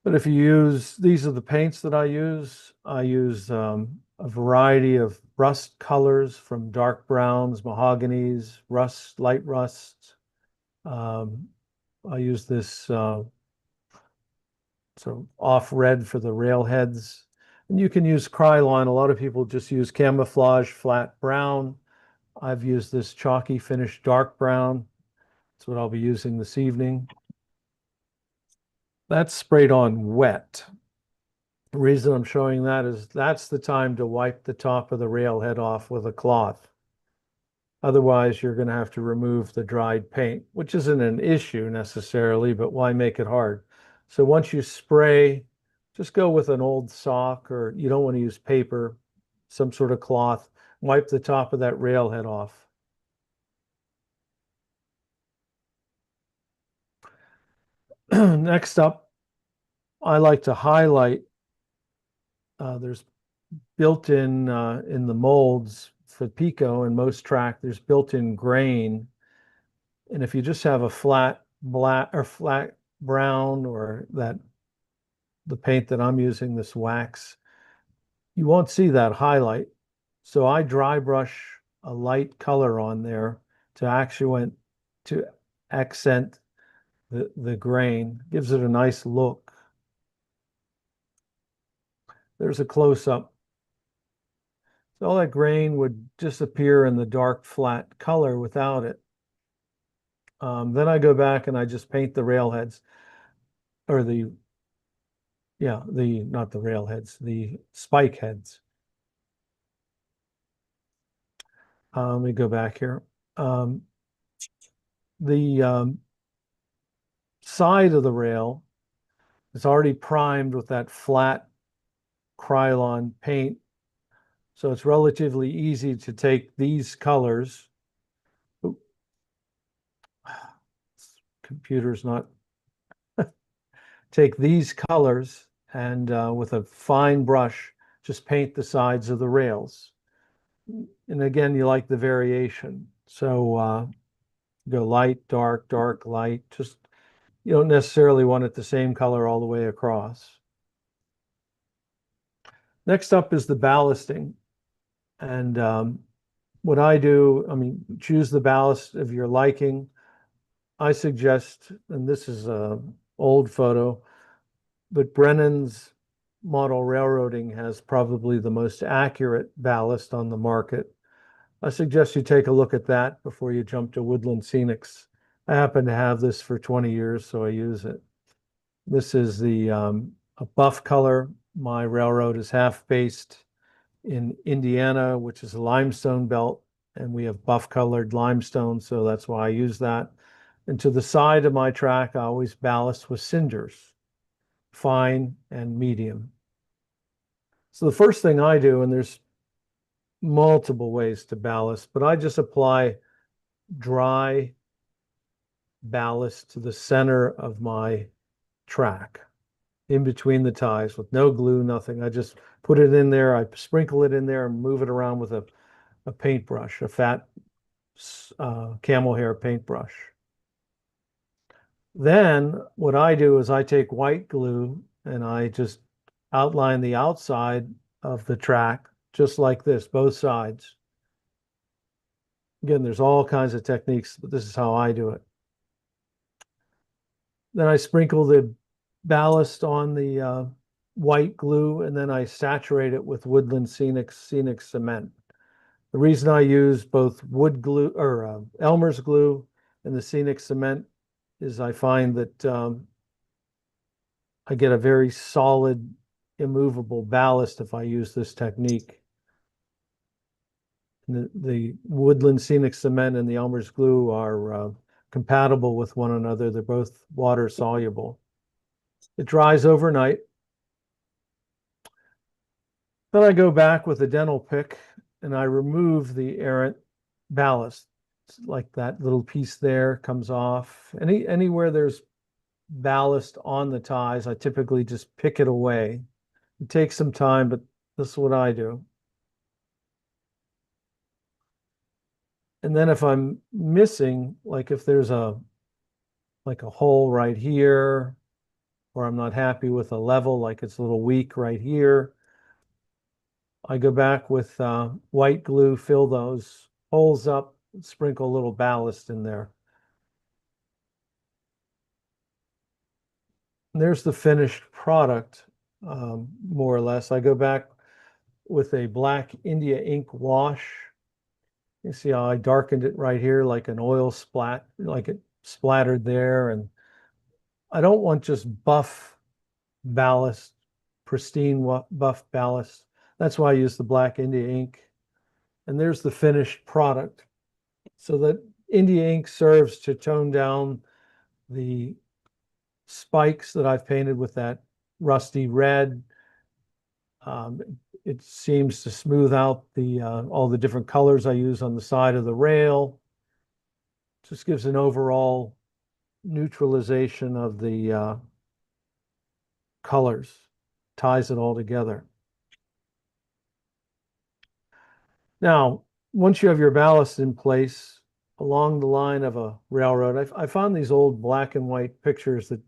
But if you use, these are the paints that I use. I use a variety of rust colors from dark browns, mahoganies, rust, light rust. I use this sort of off red for the rail heads. And you can use Krylon. A lot of people just use camouflage flat brown. I've used this chalky finish dark brown. That's what I'll be using this evening. That's sprayed on wet. The reason I'm showing that is that's the time to wipe the top of the railhead off with a cloth. Otherwise, you're going to have to remove the dried paint, which isn't an issue necessarily, but why make it hard? So once you spray, just go with an old sock, or you don't want to use paper, some sort of cloth, wipe the top of that railhead off. Next up, I like to highlight. There's built-in in the molds for Pico and most track, there's built-in grain. And if you just have a flat black or flat brown or the paint that I'm using, this wax, you won't see that highlight. So I dry brush a light color on there to accent the grain, gives it a nice look. There's a close-up. So all that grain would disappear in the dark flat color without it. Then I go back and I just paint the railheads, or not the railheads, the spike heads. Let me go back here. The side of the rail is already primed with that flat Krylon paint. So it's relatively easy to take these colors. Computer's not. Take these colors and with a fine brush, just paint the sides of the rails. And again, you like the variation. So go light, dark, dark, light. Just, you don't necessarily want it the same color all the way across. Next up is the ballasting. And what I do, I mean, choose the ballast of your liking. I suggest, and this is an old photo, but Brennan's Model Railroading has probably the most accurate ballast on the market. I suggest you take a look at that before you jump to Woodland Scenics. I happen to have this for 20 years, so I use it. This is the a buff color. My railroad is half based in Indiana, which is a limestone belt, and we have buff colored limestone, so that's why I use that. And to the side of my track, I always ballast with cinders, fine and medium. So the first thing I do, and there's multiple ways to ballast, but I just apply dry ballast to the center of my track, in between the ties, with no glue, nothing. I just put it in there, I sprinkle it in there and move it around with a paintbrush, a fat camel hair paintbrush. Then what I do is I take white glue and I just outline the outside of the track just like this, both sides. Again, there's all kinds of techniques, but this is how I do it. Then I sprinkle the ballast on the white glue, and then I saturate it with Woodland Scenic cement. The reason I use both wood glue or Elmer's glue and the scenic cement is I find that I get a very solid, immovable ballast if I use this technique. The Woodland Scenic cement and the Elmer's glue are compatible with one another. They're both water soluble. It dries overnight. Then I go back with a dental pick and I remove the errant ballast. It's like that little piece there comes off. Anywhere there's ballast on the ties, I typically just pick it away. It takes some time, but this is what I do. And then if I'm missing, like if there's like a hole right here, or I'm not happy with a level, like it's a little weak right here, I go back with white glue, fill those holes up, sprinkle a little ballast in there. And there's the finished product, more or less. I go back with a black India ink wash. You see how I darkened it right here, like an oil splat, like it splattered there. And I don't want just buff ballast, pristine buff ballast. That's why I use the black India ink. And there's the finished product. So that India ink serves to tone down the spikes that I've painted with that rusty red. It seems to smooth out the all the different colors I use on the side of the rail. Just gives an overall neutralization of the colors, ties it all together. Now, once you have your ballast in place along the line of a railroad, I found these old black and white pictures that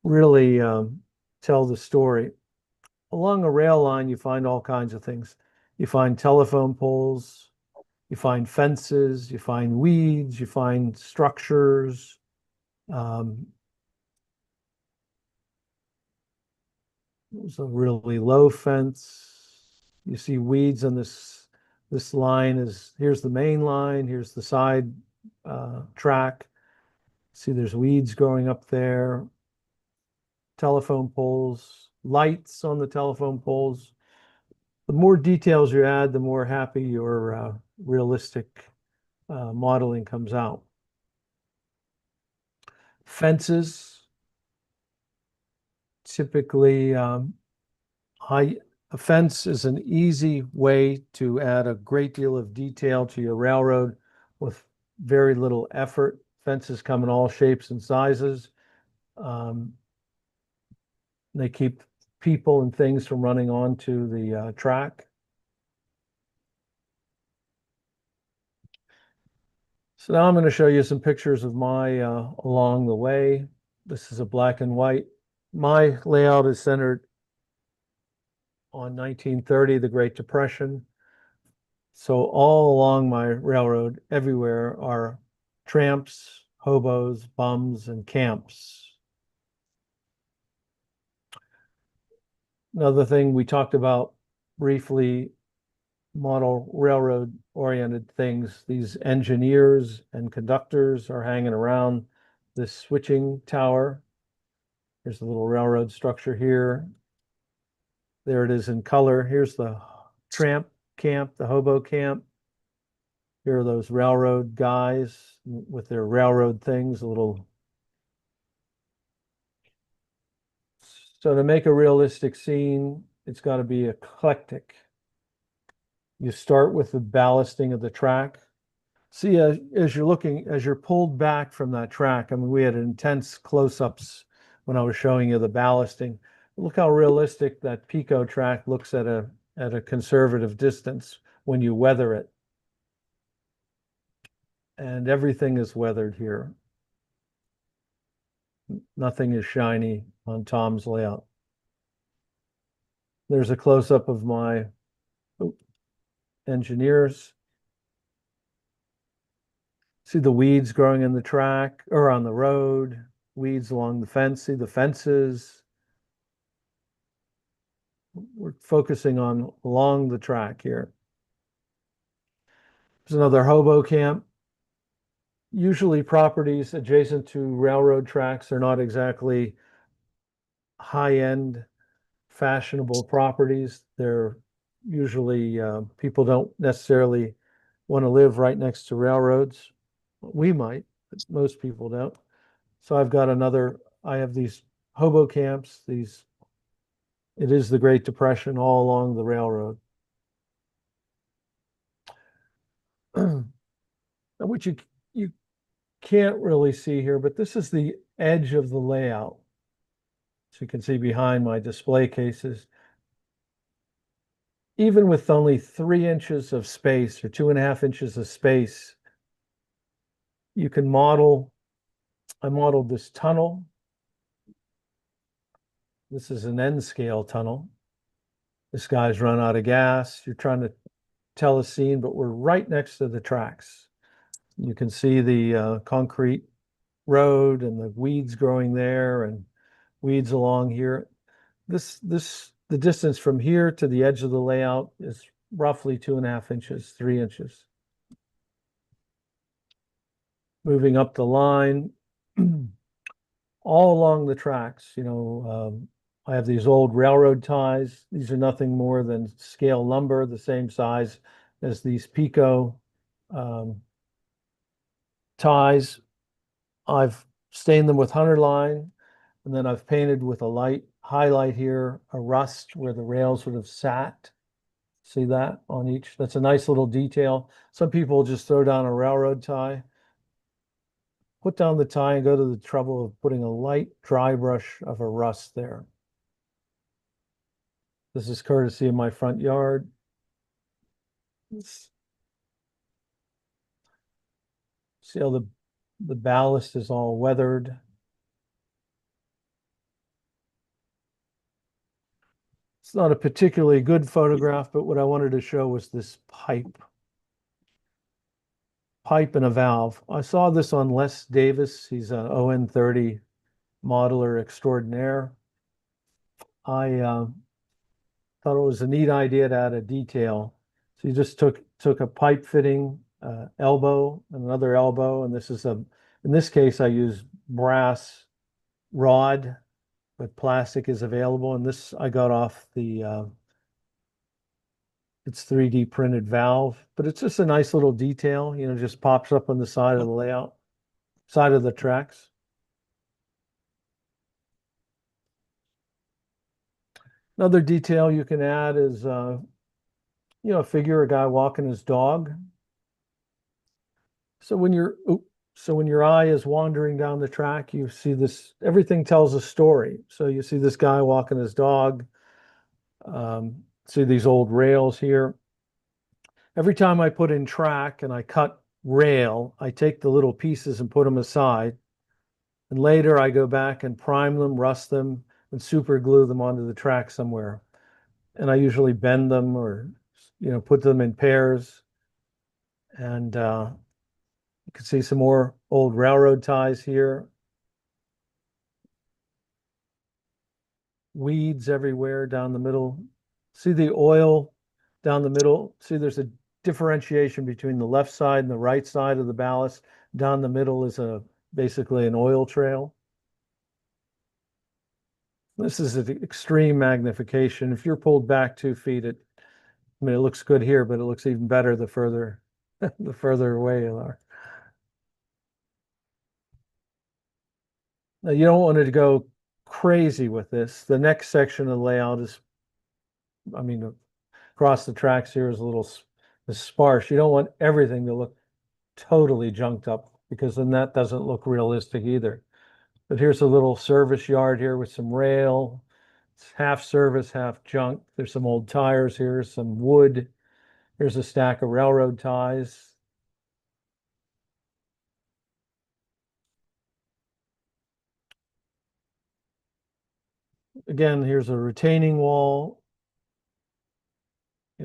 really tell the story. Along a rail line, you find all kinds of things. You find telephone poles, you find fences, you find weeds, you find structures. There's a really low fence. You see weeds on this line is, here's the main line, here's the side track. See, there's weeds growing up there. Telephone poles, lights on the telephone poles. The more details you add, the more happy your realistic modeling comes out. Fences, typically, a fence is an easy way to add a great deal of detail to your railroad with very little effort. Fences come in all shapes and sizes. They keep people and things from running onto the track. So now I'm going to show you some pictures of my along the way. This is a black and white. My layout is centered on 1930, the Great Depression. So all along my railroad, everywhere are tramps, hobos, bums, and camps. Another thing we talked about briefly, model railroad oriented things. These engineers and conductors are hanging around this switching tower. There's a little railroad structure here. There it is in color. Here's the tramp camp, the hobo camp. Here are those railroad guys with their railroad things, a little. So to make a realistic scene, it's got to be eclectic. You start with the ballasting of the track. See, as you're pulled back from that track, I mean, we had intense close-ups when I was showing you the ballasting. Look how realistic that Pico track looks at a conservative distance when you weather it. And everything is weathered here. Nothing is shiny on Tom's layout. There's a close-up of my engineers. See the weeds growing in the track or on the road, weeds along the fence. See the fences. We're focusing on along the track here. There's another hobo camp. Usually properties adjacent to railroad tracks are not exactly high-end, fashionable properties. They're usually people don't necessarily want to live right next to railroads. We might, but most people don't. So I have these hobo camps, it is the Great Depression all along the railroad. Which you can't really see here, but this is the edge of the layout. So you can see behind my display cases. Even with only 3 inches of space or 2.5 inches of space, you can model. I modeled this tunnel. This is an N scale tunnel. This guy's run out of gas. You're trying to tell a scene, but we're right next to the tracks. You can see the concrete road and the weeds growing there and weeds along here. The distance from here to the edge of the layout is roughly 2.5 inches, 3 inches. Moving up the line, all along the tracks, I have these old railroad ties. These are nothing more than scale lumber, the same size as these Pico ties. I've stained them with hunter line, and then I've painted with a light highlight here, a rust where the rails would have sat. See that on each? That's a nice little detail. Some people just throw down a railroad tie. Put down the tie and go to the trouble of putting a light dry brush of a rust there. This is courtesy of my front yard. See how the ballast is all weathered. It's not a particularly good photograph, but what I wanted to show was this pipe and a valve. I saw this on Les Davis. He's an ON30 modeler extraordinaire. I thought it was a neat idea to add a detail. So you just took a pipe fitting elbow and another elbow, and in this case I use brass rod, but plastic is available. And this I got off the it's 3D printed valve, but it's just a nice little detail, just pops up on the side of the layout, side of the tracks. Another detail you can add is, figure a guy walking his dog. So when your eye is wandering down the track, you see this, everything tells a story. So you see this guy walking his dog, see these old rails here. Every time I put in track and I cut rail, I take the little pieces and put them aside. And later I go back and prime them, rust them, and super glue them onto the track somewhere. and I usually bend them or, put them in pairs. And you can see some more old railroad ties here. Weeds everywhere down the middle. See the oil down the middle? See, there's a differentiation between the left side and the right side of the ballast. Down the middle is basically an oil trail. This is an extreme magnification. If you're pulled back 2 feet, it looks good here, but it looks even better the further the further away you are. Now, you don't want to go crazy with this. The next section of the layout is, across the tracks here is a little sparse. You don't want everything to look totally junked up, because then that doesn't look realistic either. But here's a little service yard here with some rail. It's half service, half junk. There's some old tires here, some wood. Here's a stack of railroad ties. Again, here's a retaining wall.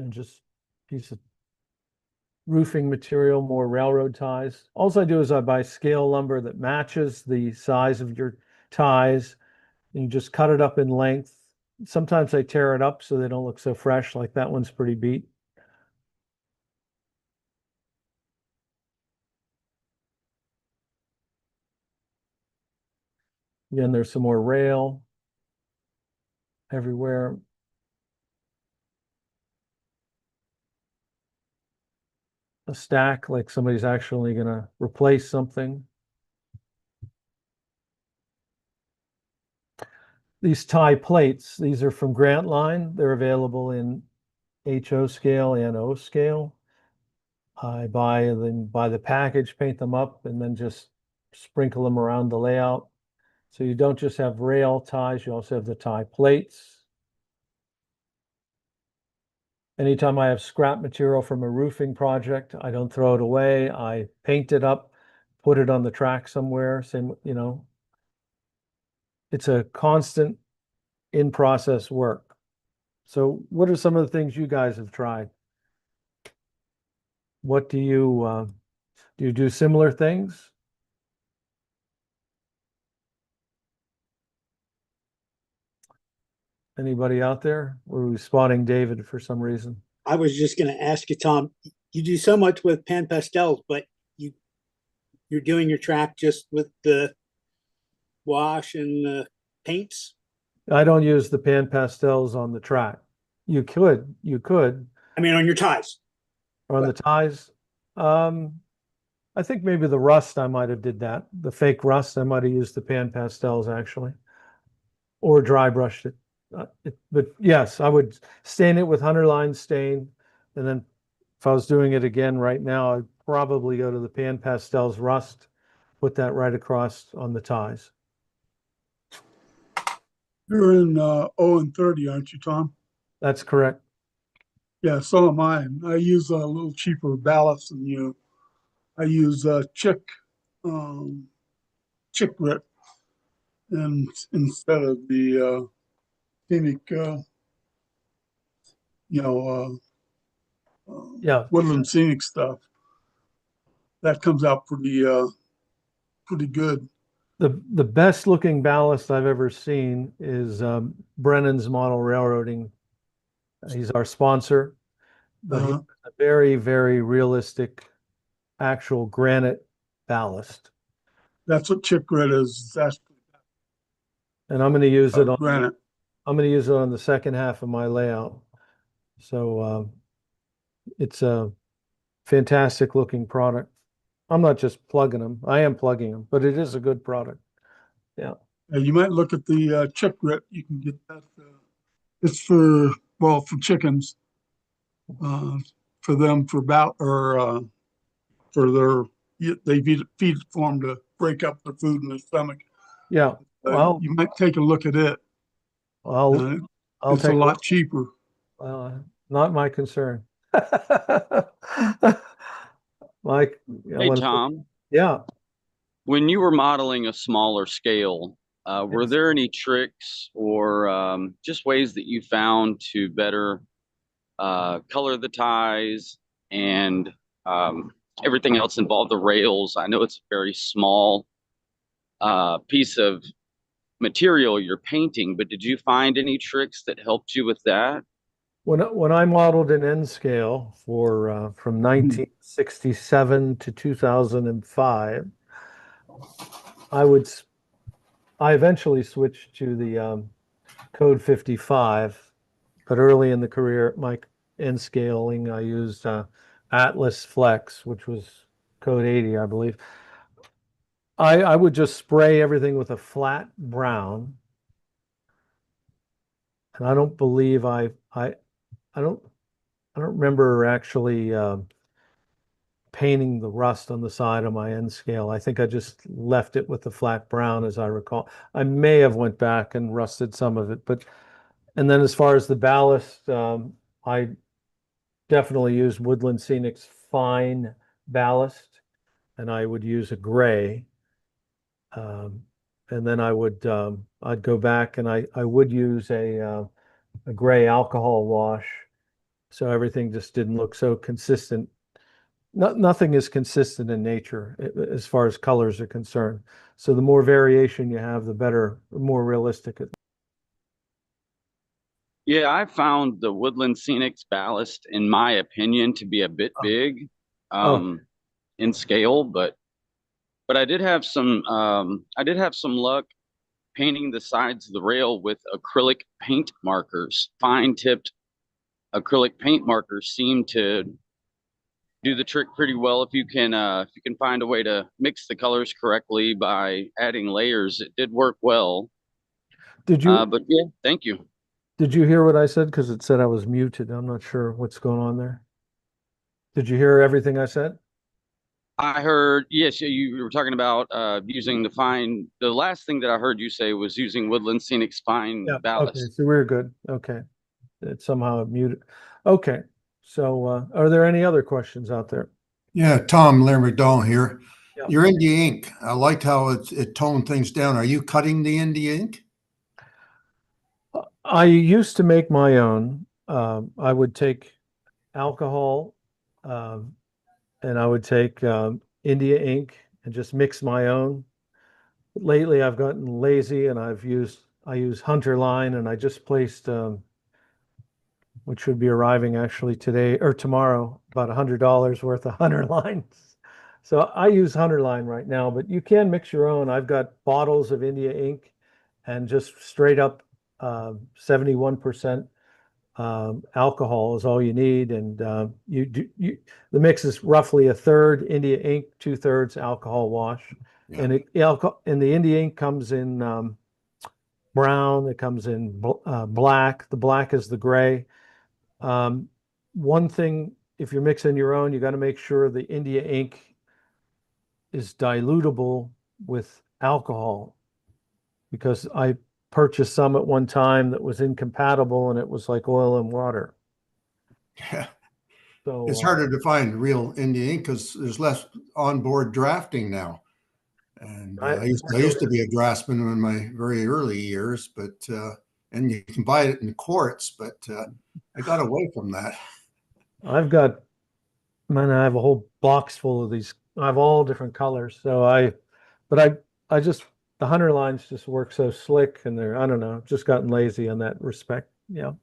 Just piece of roofing material, more railroad ties. All I do is I buy scale lumber that matches the size of your ties. And you just cut it up in length. Sometimes I tear it up so they don't look so fresh, like that one's pretty beat. Again, there's some more rail everywhere. A stack, like somebody's actually going to replace something. These tie plates, these are from Grant Line. They're available in HO scale and O scale. I buy them by the package, paint them up, and then just sprinkle them around the layout. So you don't just have rail ties, you also have the tie plates. Anytime I have scrap material from a roofing project, I don't throw it away. I paint it up, put it on the track somewhere. Same, it's a constant in-process work. So what are some of the things you guys have tried? What do you do similar things? Anybody out there? Or are we spotting David for some reason? I was just going to ask you, Tom, you do so much with pan pastels, but you're doing your track just with the wash and the paints? I don't use the pan pastels on the track. You could. I mean, on your ties. On the ties. I think maybe the rust, I might have did that. The fake rust, I might have used the pan pastels actually, or dry brushed it. But yes, I would stain it with Hunter line stain, and then if I was doing it again right now, I'd probably go to the pan pastels rust, put that right across on the ties. You're in 0 and 30, aren't you, Tom? That's correct. Yeah, so am I. I use a little cheaper ballast than you. I use chick grit, and instead of the scenic, woodland scenic stuff. That comes out pretty good. The best looking ballast I've ever seen is Brennan's Model Railroading. He's our sponsor, but he's a very, very realistic actual granite ballast. That's what chick grit is. And I'm going to use it on granite. I'm going to use it on the second half of my layout. So it's a fantastic looking product. I'm not just plugging them. I am plugging them, but it is a good product. Yeah. You might look at the chick grit. You can get that. It's for chickens. For them for they feed it for them to break up the food in their stomach. Yeah. Well, you might take a look at it. I'll it's take a lot cheaper. Not my concern. Hey, Tom. Yeah. When you were modeling a smaller scale, Were there any tricks or just ways that you found to better color the ties and everything else involved, the rails? I know it's a very small piece of material you're painting, but did you find any tricks that helped you with that? When I modeled an N scale for from 1967 to 2005, I eventually switched to the code 55, but early in the career, my N scaling, I used Atlas Flex, which was code 80, I believe. I would just spray everything with a flat brown, and I don't believe I don't remember actually painting the rust on the side of my N scale. I think I just left it with the flat brown, as I recall. I may have went back and rusted some of it, but and then as far as the ballast, I definitely used Woodland Scenic's fine ballast, and I would use a gray. And then I'd go back and I would use a gray alcohol wash, so everything just didn't look so consistent. Nothing is consistent in nature as far as colors are concerned. So the more variation you have, the better, the more realistic it. Yeah, I found the Woodland Scenics ballast, in my opinion, to be a bit big in scale, but I did have some luck painting the sides of the rail with acrylic paint markers. Fine tipped acrylic paint markers seem to do the trick pretty well if you can find a way to mix the colors correctly by adding layers. It did work well. Did you? But yeah, thank you. Did you hear what I said? Because it said I was muted. I'm not sure what's going on there. Did you hear everything I said? I heard, yes, you were talking about using the last thing that I heard you say was using Woodland Scenic's fine ballast. Okay, so we're good. Okay. It somehow muted. Okay. So are there any other questions out there? Yeah, Tom, Larry McDonald here. Yeah. Your India ink, I liked how it toned things down. Are you cutting the India ink? I used to make my own. I would take alcohol and I would take India ink and just mix my own. Lately, I've gotten lazy and I use Hunter line, and I just placed which should be arriving actually today or tomorrow, about $100 worth of Hunter lines. So I use Hunter line right now, but you can mix your own. I've got bottles of India ink and just straight up 71% alcohol is all you need, and the mix is roughly a third India ink, 2/3 alcohol wash. Yeah. And the India ink comes in brown, it comes in black. The black is the gray. One thing, if you're mixing your own, you got to make sure the India ink is dilutable with alcohol, because I purchased some at one time that was incompatible and it was like oil and water. Yeah. So It's harder to find real India ink because there's less onboard drafting now. And I used to be a draftsman in my very early years, but and you can buy it in quarts, but I got away from that. I have a whole box full of these. I have all different colors. So I just, the Hunter lines just work so slick, and I don't know, just gotten lazy in that respect. Yeah.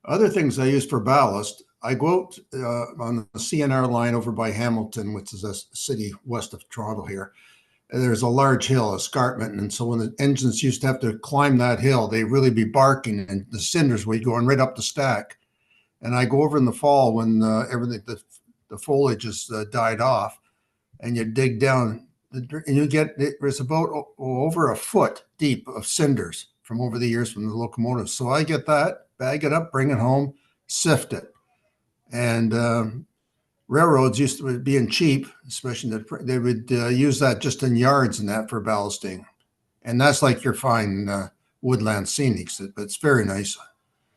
Other things I use for ballast, I go out on the CNR line over by Hamilton, which is a city west of Toronto here. There's a large hill escarpment, and so when the engines used to have to climb that hill, they really be barking, and the cinders would be going right up the stack. And I go over in the fall when everything, the foliage has died off, and you dig down, and you get, there's about over a foot deep of cinders from over the years from the locomotives. So I get that, bag it up, bring it home, sift it. And railroads used to, being cheap, especially they would use that just in yards and that for ballasting. And that's like your fine woodland scenics, but it's very nice.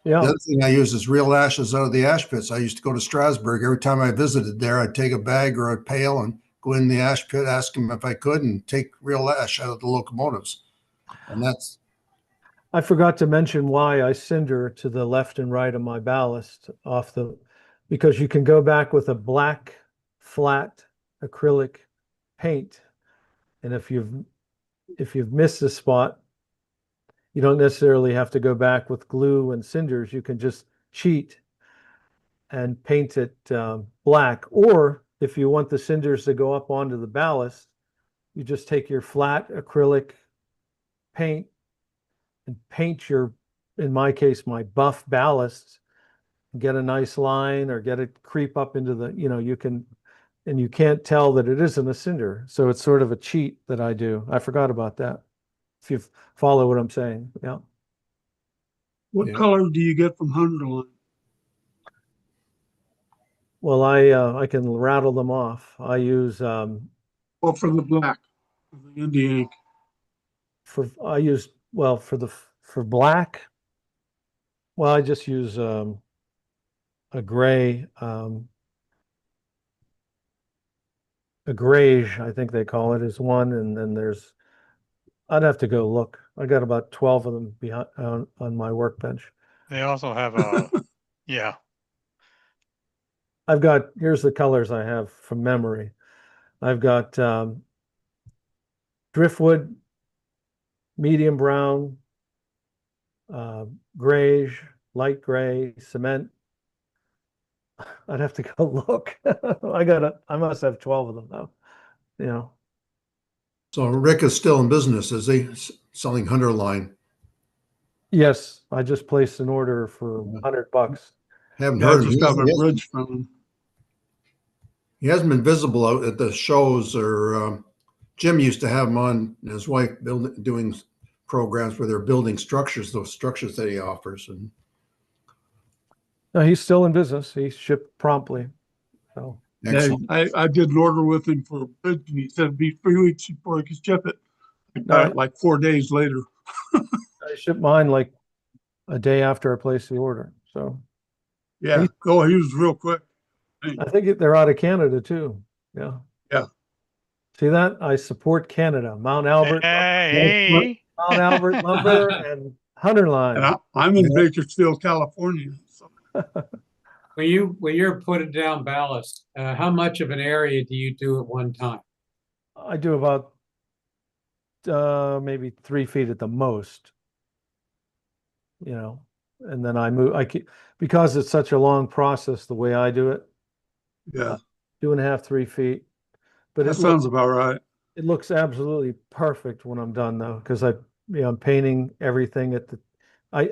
Yeah. The other thing I use is real ashes out of the ash pits. I used to go to Strasbourg. Every time I visited there, I'd take a bag or a pail and go in the ash pit, ask them if I could, and take real ash out of the locomotives. And that's, I forgot to mention why I cinder to the left and right of my ballast because you can go back with a black flat acrylic paint. And if you've missed a spot, you don't necessarily have to go back with glue and cinders. You can just cheat and paint it black. Or if you want the cinders to go up onto the ballast, you just take your flat acrylic paint and paint in my case, my buff ballast, get a nice line or get it creep up into and you can't tell that it isn't a cinder. So it's sort of a cheat that I do. I forgot about that. If you follow what I'm saying. Yeah. What color do you get from Hunterline? Well, I can rattle them off. I use Well, for the black, for the India ink. for black. Well, I just use a gray, a grayish, I think they call it, is one, and then I'd have to go look. I got about 12 of them behind on my workbench. They also have yeah. Here's the colors I have from memory. I've got driftwood, medium brown, grayish, light gray, cement. I'd have to go look. I must have 12 of them though. You know. so Rick is still in business, is he? Selling Hunterline. Yes, I just placed an order for $100. Haven't Yeah, I heard of just him. got a bridge from him. He hasn't been visible out at the shows or Jim used to have him on, and his wife doing programs where they're building structures, those structures that he offers. And No, he's still in business. He shipped promptly. So excellent. Yeah, I did an order with him for a bridge, and he said it'd be 3 weeks before he could ship it. I got it like 4 days later. I shipped mine like a day after I placed the order. So Yeah, he was real quick. I think they're out of Canada too. Yeah. Yeah. See that? I support Canada. Mount Albert. Hey. Mount Albert lumber and Hunterline. And I'm in Bakersfield, California. So. When you're putting down ballast, how much of an area do you do at one time? I do about maybe 3 feet at the most. You know, and then I move. Because it's such a long process. The way I do it. Yeah. 2.5, 3 feet. But that sounds about right. It looks absolutely perfect when I'm done though, because I'm painting everything I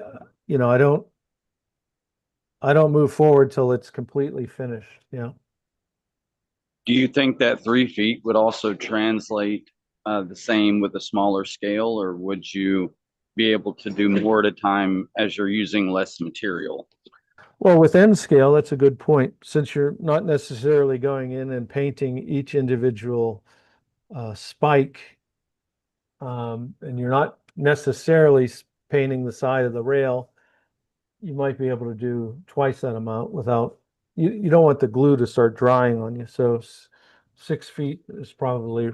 don't move forward till it's completely finished. Yeah. Do you think that 3 feet would also translate the same with a smaller scale, or would you be able to do more at a time as you're using less material? Well, with N scale, that's a good point. Since you're not necessarily going in and painting each individual spike, and you're not necessarily painting the side of the rail, you might be able to do twice that amount without, you don't want the glue to start drying on you. So 6 feet is probably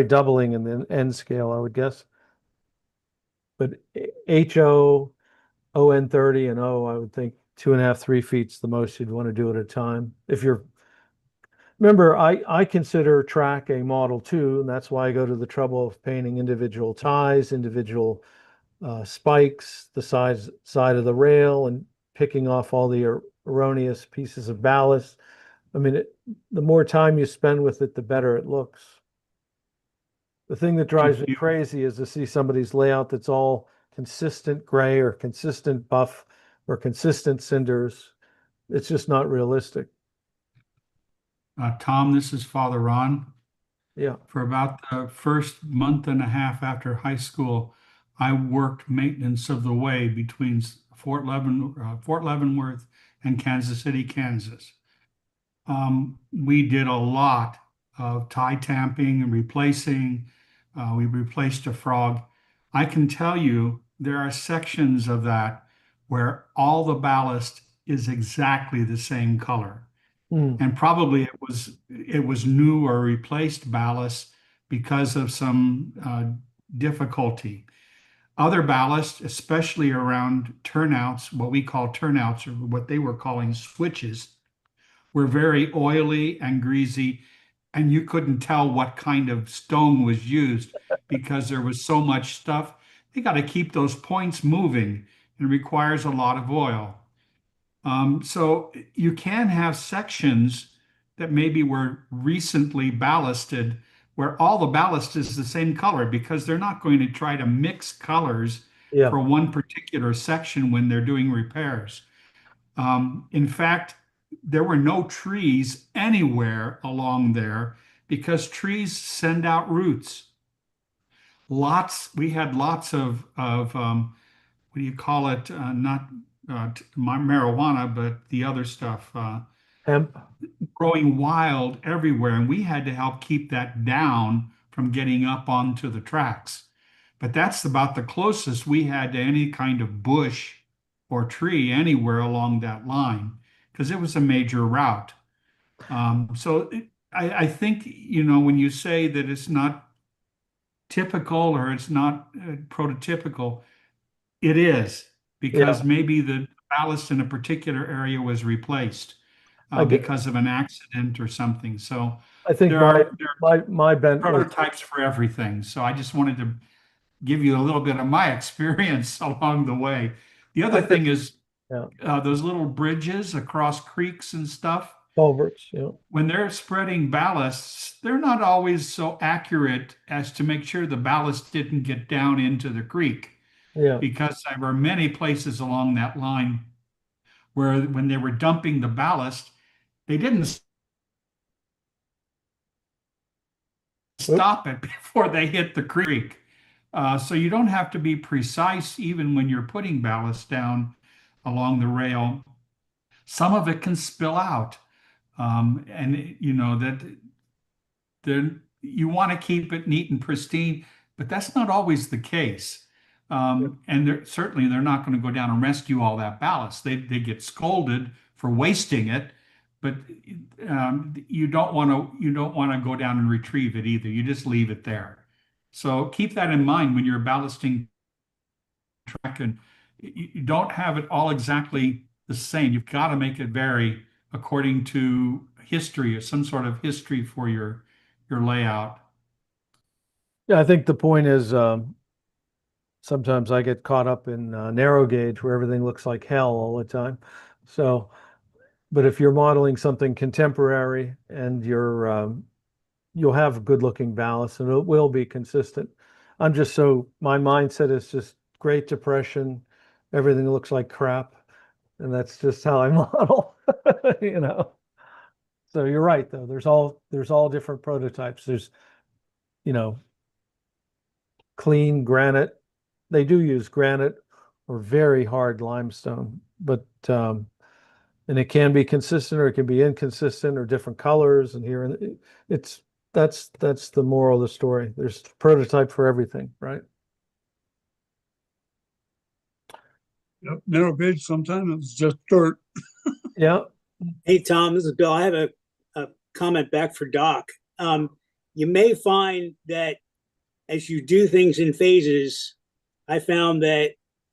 doubling in the N scale, I would guess. But HO, ON30 and O, I would think 2.5, 3 feet's the most you'd want to do at a time. Remember, I consider track a model too, and that's why I go to the trouble of painting individual ties, individual spikes, the side of the rail, and picking off all the erroneous pieces of ballast. I mean, the more time you spend with it, the better it looks. The thing that drives me crazy is to see somebody's layout that's all consistent gray or consistent buff or consistent cinders. It's just not realistic. Tom, this is Father Ron. Yeah. For about the first month and a half after high school, I worked maintenance of the way between Fort Leavenworth and Kansas City, Kansas. We did a lot of tie tamping and replacing. We replaced a frog. I can tell you there are sections of that where all the ballast is exactly the same color. And probably it was new or replaced ballast because of some difficulty. Other ballast, especially around turnouts, what we call turnouts or what they were calling switches, were very oily and greasy, and you couldn't tell what kind of stone was used because there was so much stuff. They got to keep those points moving and it requires a lot of oil. So you can have sections that maybe were recently ballasted where all the ballast is the same color because they're not going to try to mix colors for one particular section when they're doing repairs. In fact, there were no trees anywhere along there because trees send out roots. We had lots of what do you call it? Not marijuana, but the other stuff. Hemp. Growing wild everywhere. And we had to help keep that down from getting up onto the tracks. But that's about the closest we had to any kind of bush or tree anywhere along that line because it was a major route. I think, when you say that it's not typical or it's not prototypical, it is because maybe the ballast in a particular area was replaced because of an accident or something. So I think there are my bent was prototypes for everything. So I just wanted to give you a little bit of my experience along the way. The other thing is those little bridges across creeks and stuff. Culverts, When they're spreading ballasts, they're not always so accurate as to make sure the ballast didn't get down into the creek. Because there were many places along that line where when they were dumping the ballast, they didn't stop it before they hit the creek. So you don't have to be precise even when you're putting ballast down along the rail. Some of it can spill out. And you want to keep it neat and pristine, but that's not always the case. And they're not going to go down and rescue all that ballast. They get scolded for wasting it, but you don't want to go down and retrieve it either. You just leave it there. So keep that in mind when you're ballasting track, and you don't have it all exactly the same. You've got to make it vary according to history or some sort of history for your layout. Yeah, I think the point is sometimes I get caught up in narrow gauge where everything looks like hell all the time. So, but if you're modeling something contemporary and you'll have good looking ballast and it will be consistent. My mindset is just Great Depression, everything looks like crap. And that's just how I model, So you're right though. There's all different prototypes. There's, clean granite. They do use granite or very hard limestone, but and it can be consistent or it can be inconsistent or different colors. And here that's the moral of the story. There's prototype for everything, right? Yep, narrow gauge sometimes it's just dirt. Yeah. Hey, Tom, this is Bill. I have a comment back for Doc. You may find that as you do things in phases, I found that,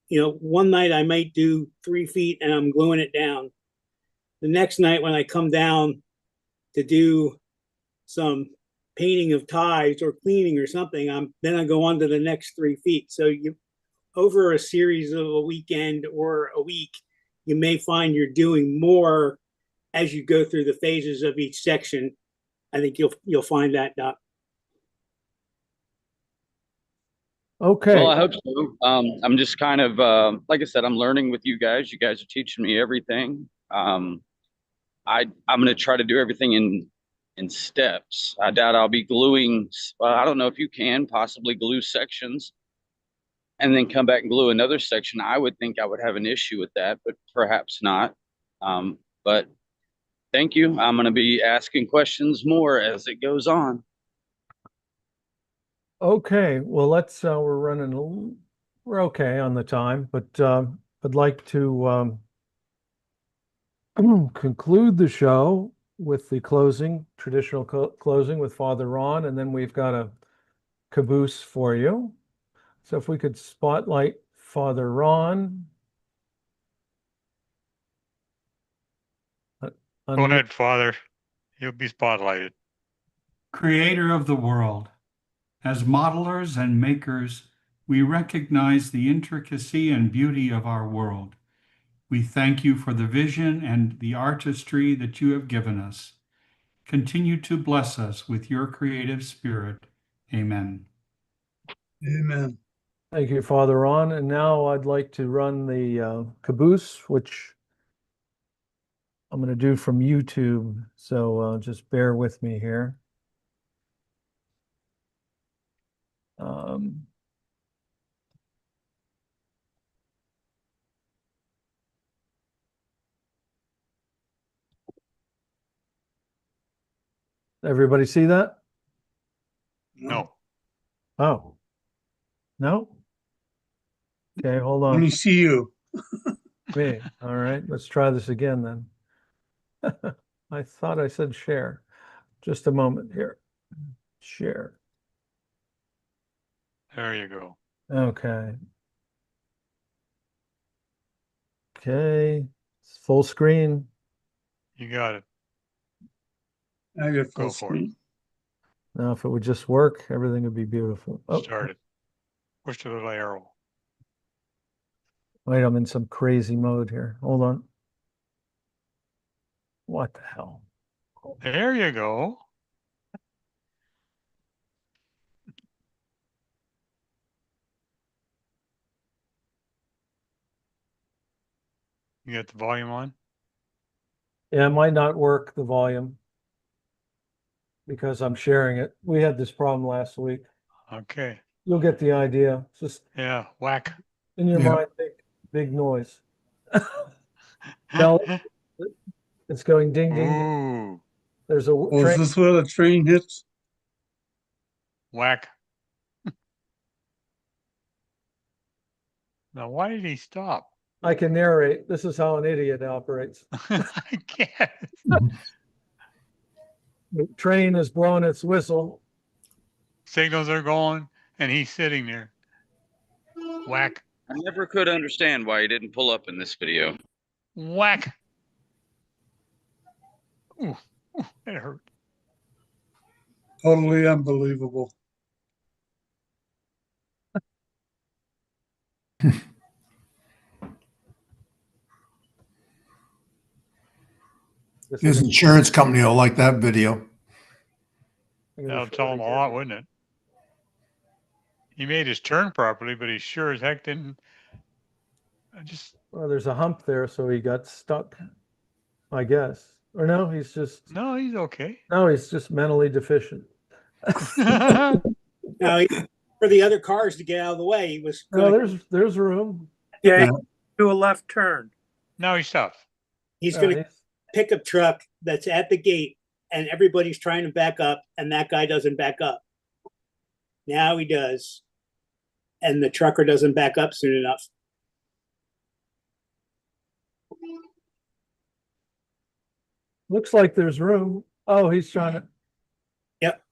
one night I might do 3 feet and I'm gluing it down. The next night when I come down to do some painting of ties or cleaning or something, then I go on to the next 3 feet. So over a series of a weekend or a week, you may find you're doing more as you go through the phases of each section. I think you'll find that, Doc. Okay. Well, I hope so. I'm just kind of, like I said, I'm learning with you guys. You guys are teaching me everything. I'm going to try to do everything in steps. I doubt I'll be gluing. I don't know if you can possibly glue sections and then come back and glue another section. I would think I would have an issue with that, but perhaps not. But thank you. I'm going to be asking questions more as it goes on. Okay, well, we're okay on the time, but I'd like to conclude the show with the traditional closing with Father Ron, and then we've got a caboose for you. So if we could spotlight Father Ron. Go ahead, Father. You'll be spotlighted. Creator of the world, as modelers and makers, we recognize the intricacy and beauty of our world. We thank you for the vision and the artistry that you have given us. Continue to bless us with your creative spirit. Amen. Amen. Thank you, Father Ron. And now I'd like to run the Caboose, which I'm going to do from YouTube. So just bear with me here. Everybody see that? No. Oh. No? Okay, hold on. Let me see you. Me. All right, let's try this again then. I thought I said share. Just a moment here. Share. There you go. Okay. Okay. It's full screen. You got it. I got full Go for it. screen. Now, if it would just work, everything would be beautiful. Oh, Start it. Push the little arrow. wait, I'm in some crazy mode here. Hold on. What the hell? There you go. You got the volume on? Yeah, it might not work, the volume, because I'm sharing it. We had this problem last week. Okay. You'll get the idea. Just Yeah, whack. in your Yeah. mind, think big noise. Bell, it's going ding, ding, ding. Ooh, There's a Oh, is train. this where the train hits? whack. Now, why did he stop? I can narrate. This is how an idiot operates. I can't. The train has blown its whistle. Signals are going, and he's sitting there. Whack, I never could understand why he didn't pull up in this video. whack. Ooh, ooh, that hurt. Totally unbelievable. His insurance company will like that video. That'll tell him a lot, wouldn't it? He made his turn properly, but he sure as heck didn't. Well, there's a hump there, so he got stuck, I guess. Or no, he's just No, he's okay. no, he's just mentally deficient. Now, for the other cars to get out of the way, he was No, going. there's room. Yeah, Do a left turn. Now he stops. he's going to pick a truck that's at the gate, and everybody's trying to back up, and that guy doesn't back up. Now he does, and the trucker doesn't back up soon enough. Looks like there's room. Oh, he's trying to. Yep.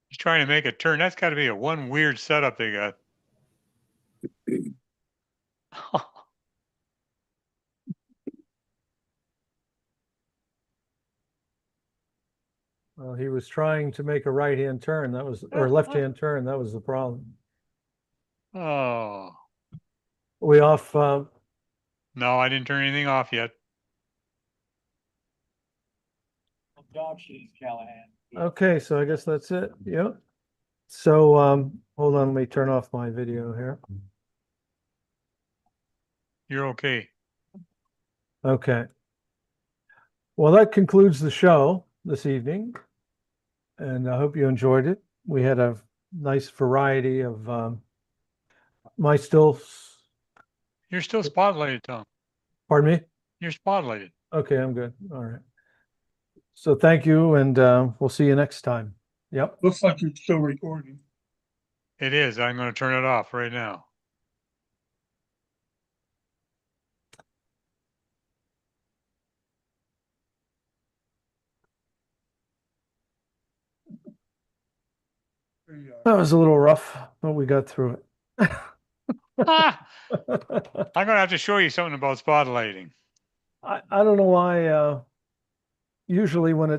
He's trying to make a turn. That's got to be a one weird setup they got. Well, he was trying to make a right-hand turn. That was, or left-hand turn. That was the problem. Oh. We off? No, I didn't turn anything off yet. Dog shit, Callahan. Okay, so I guess that's it. Yep. So hold on, let me turn off my video here. You're okay. Okay. Well, that concludes the show this evening, and I hope you enjoyed it. We had a nice variety of my still. You're still spotlighted, Tom. Pardon me? You're spotlighted. Okay, I'm good. All right. So thank you, and we'll see you next time. Yep. Looks like you're still recording. It is. I'm going to turn it off right now. That was a little rough, but we got through it. Ah, I'm gonna have to show you something about spotlighting. I don't know why, usually when it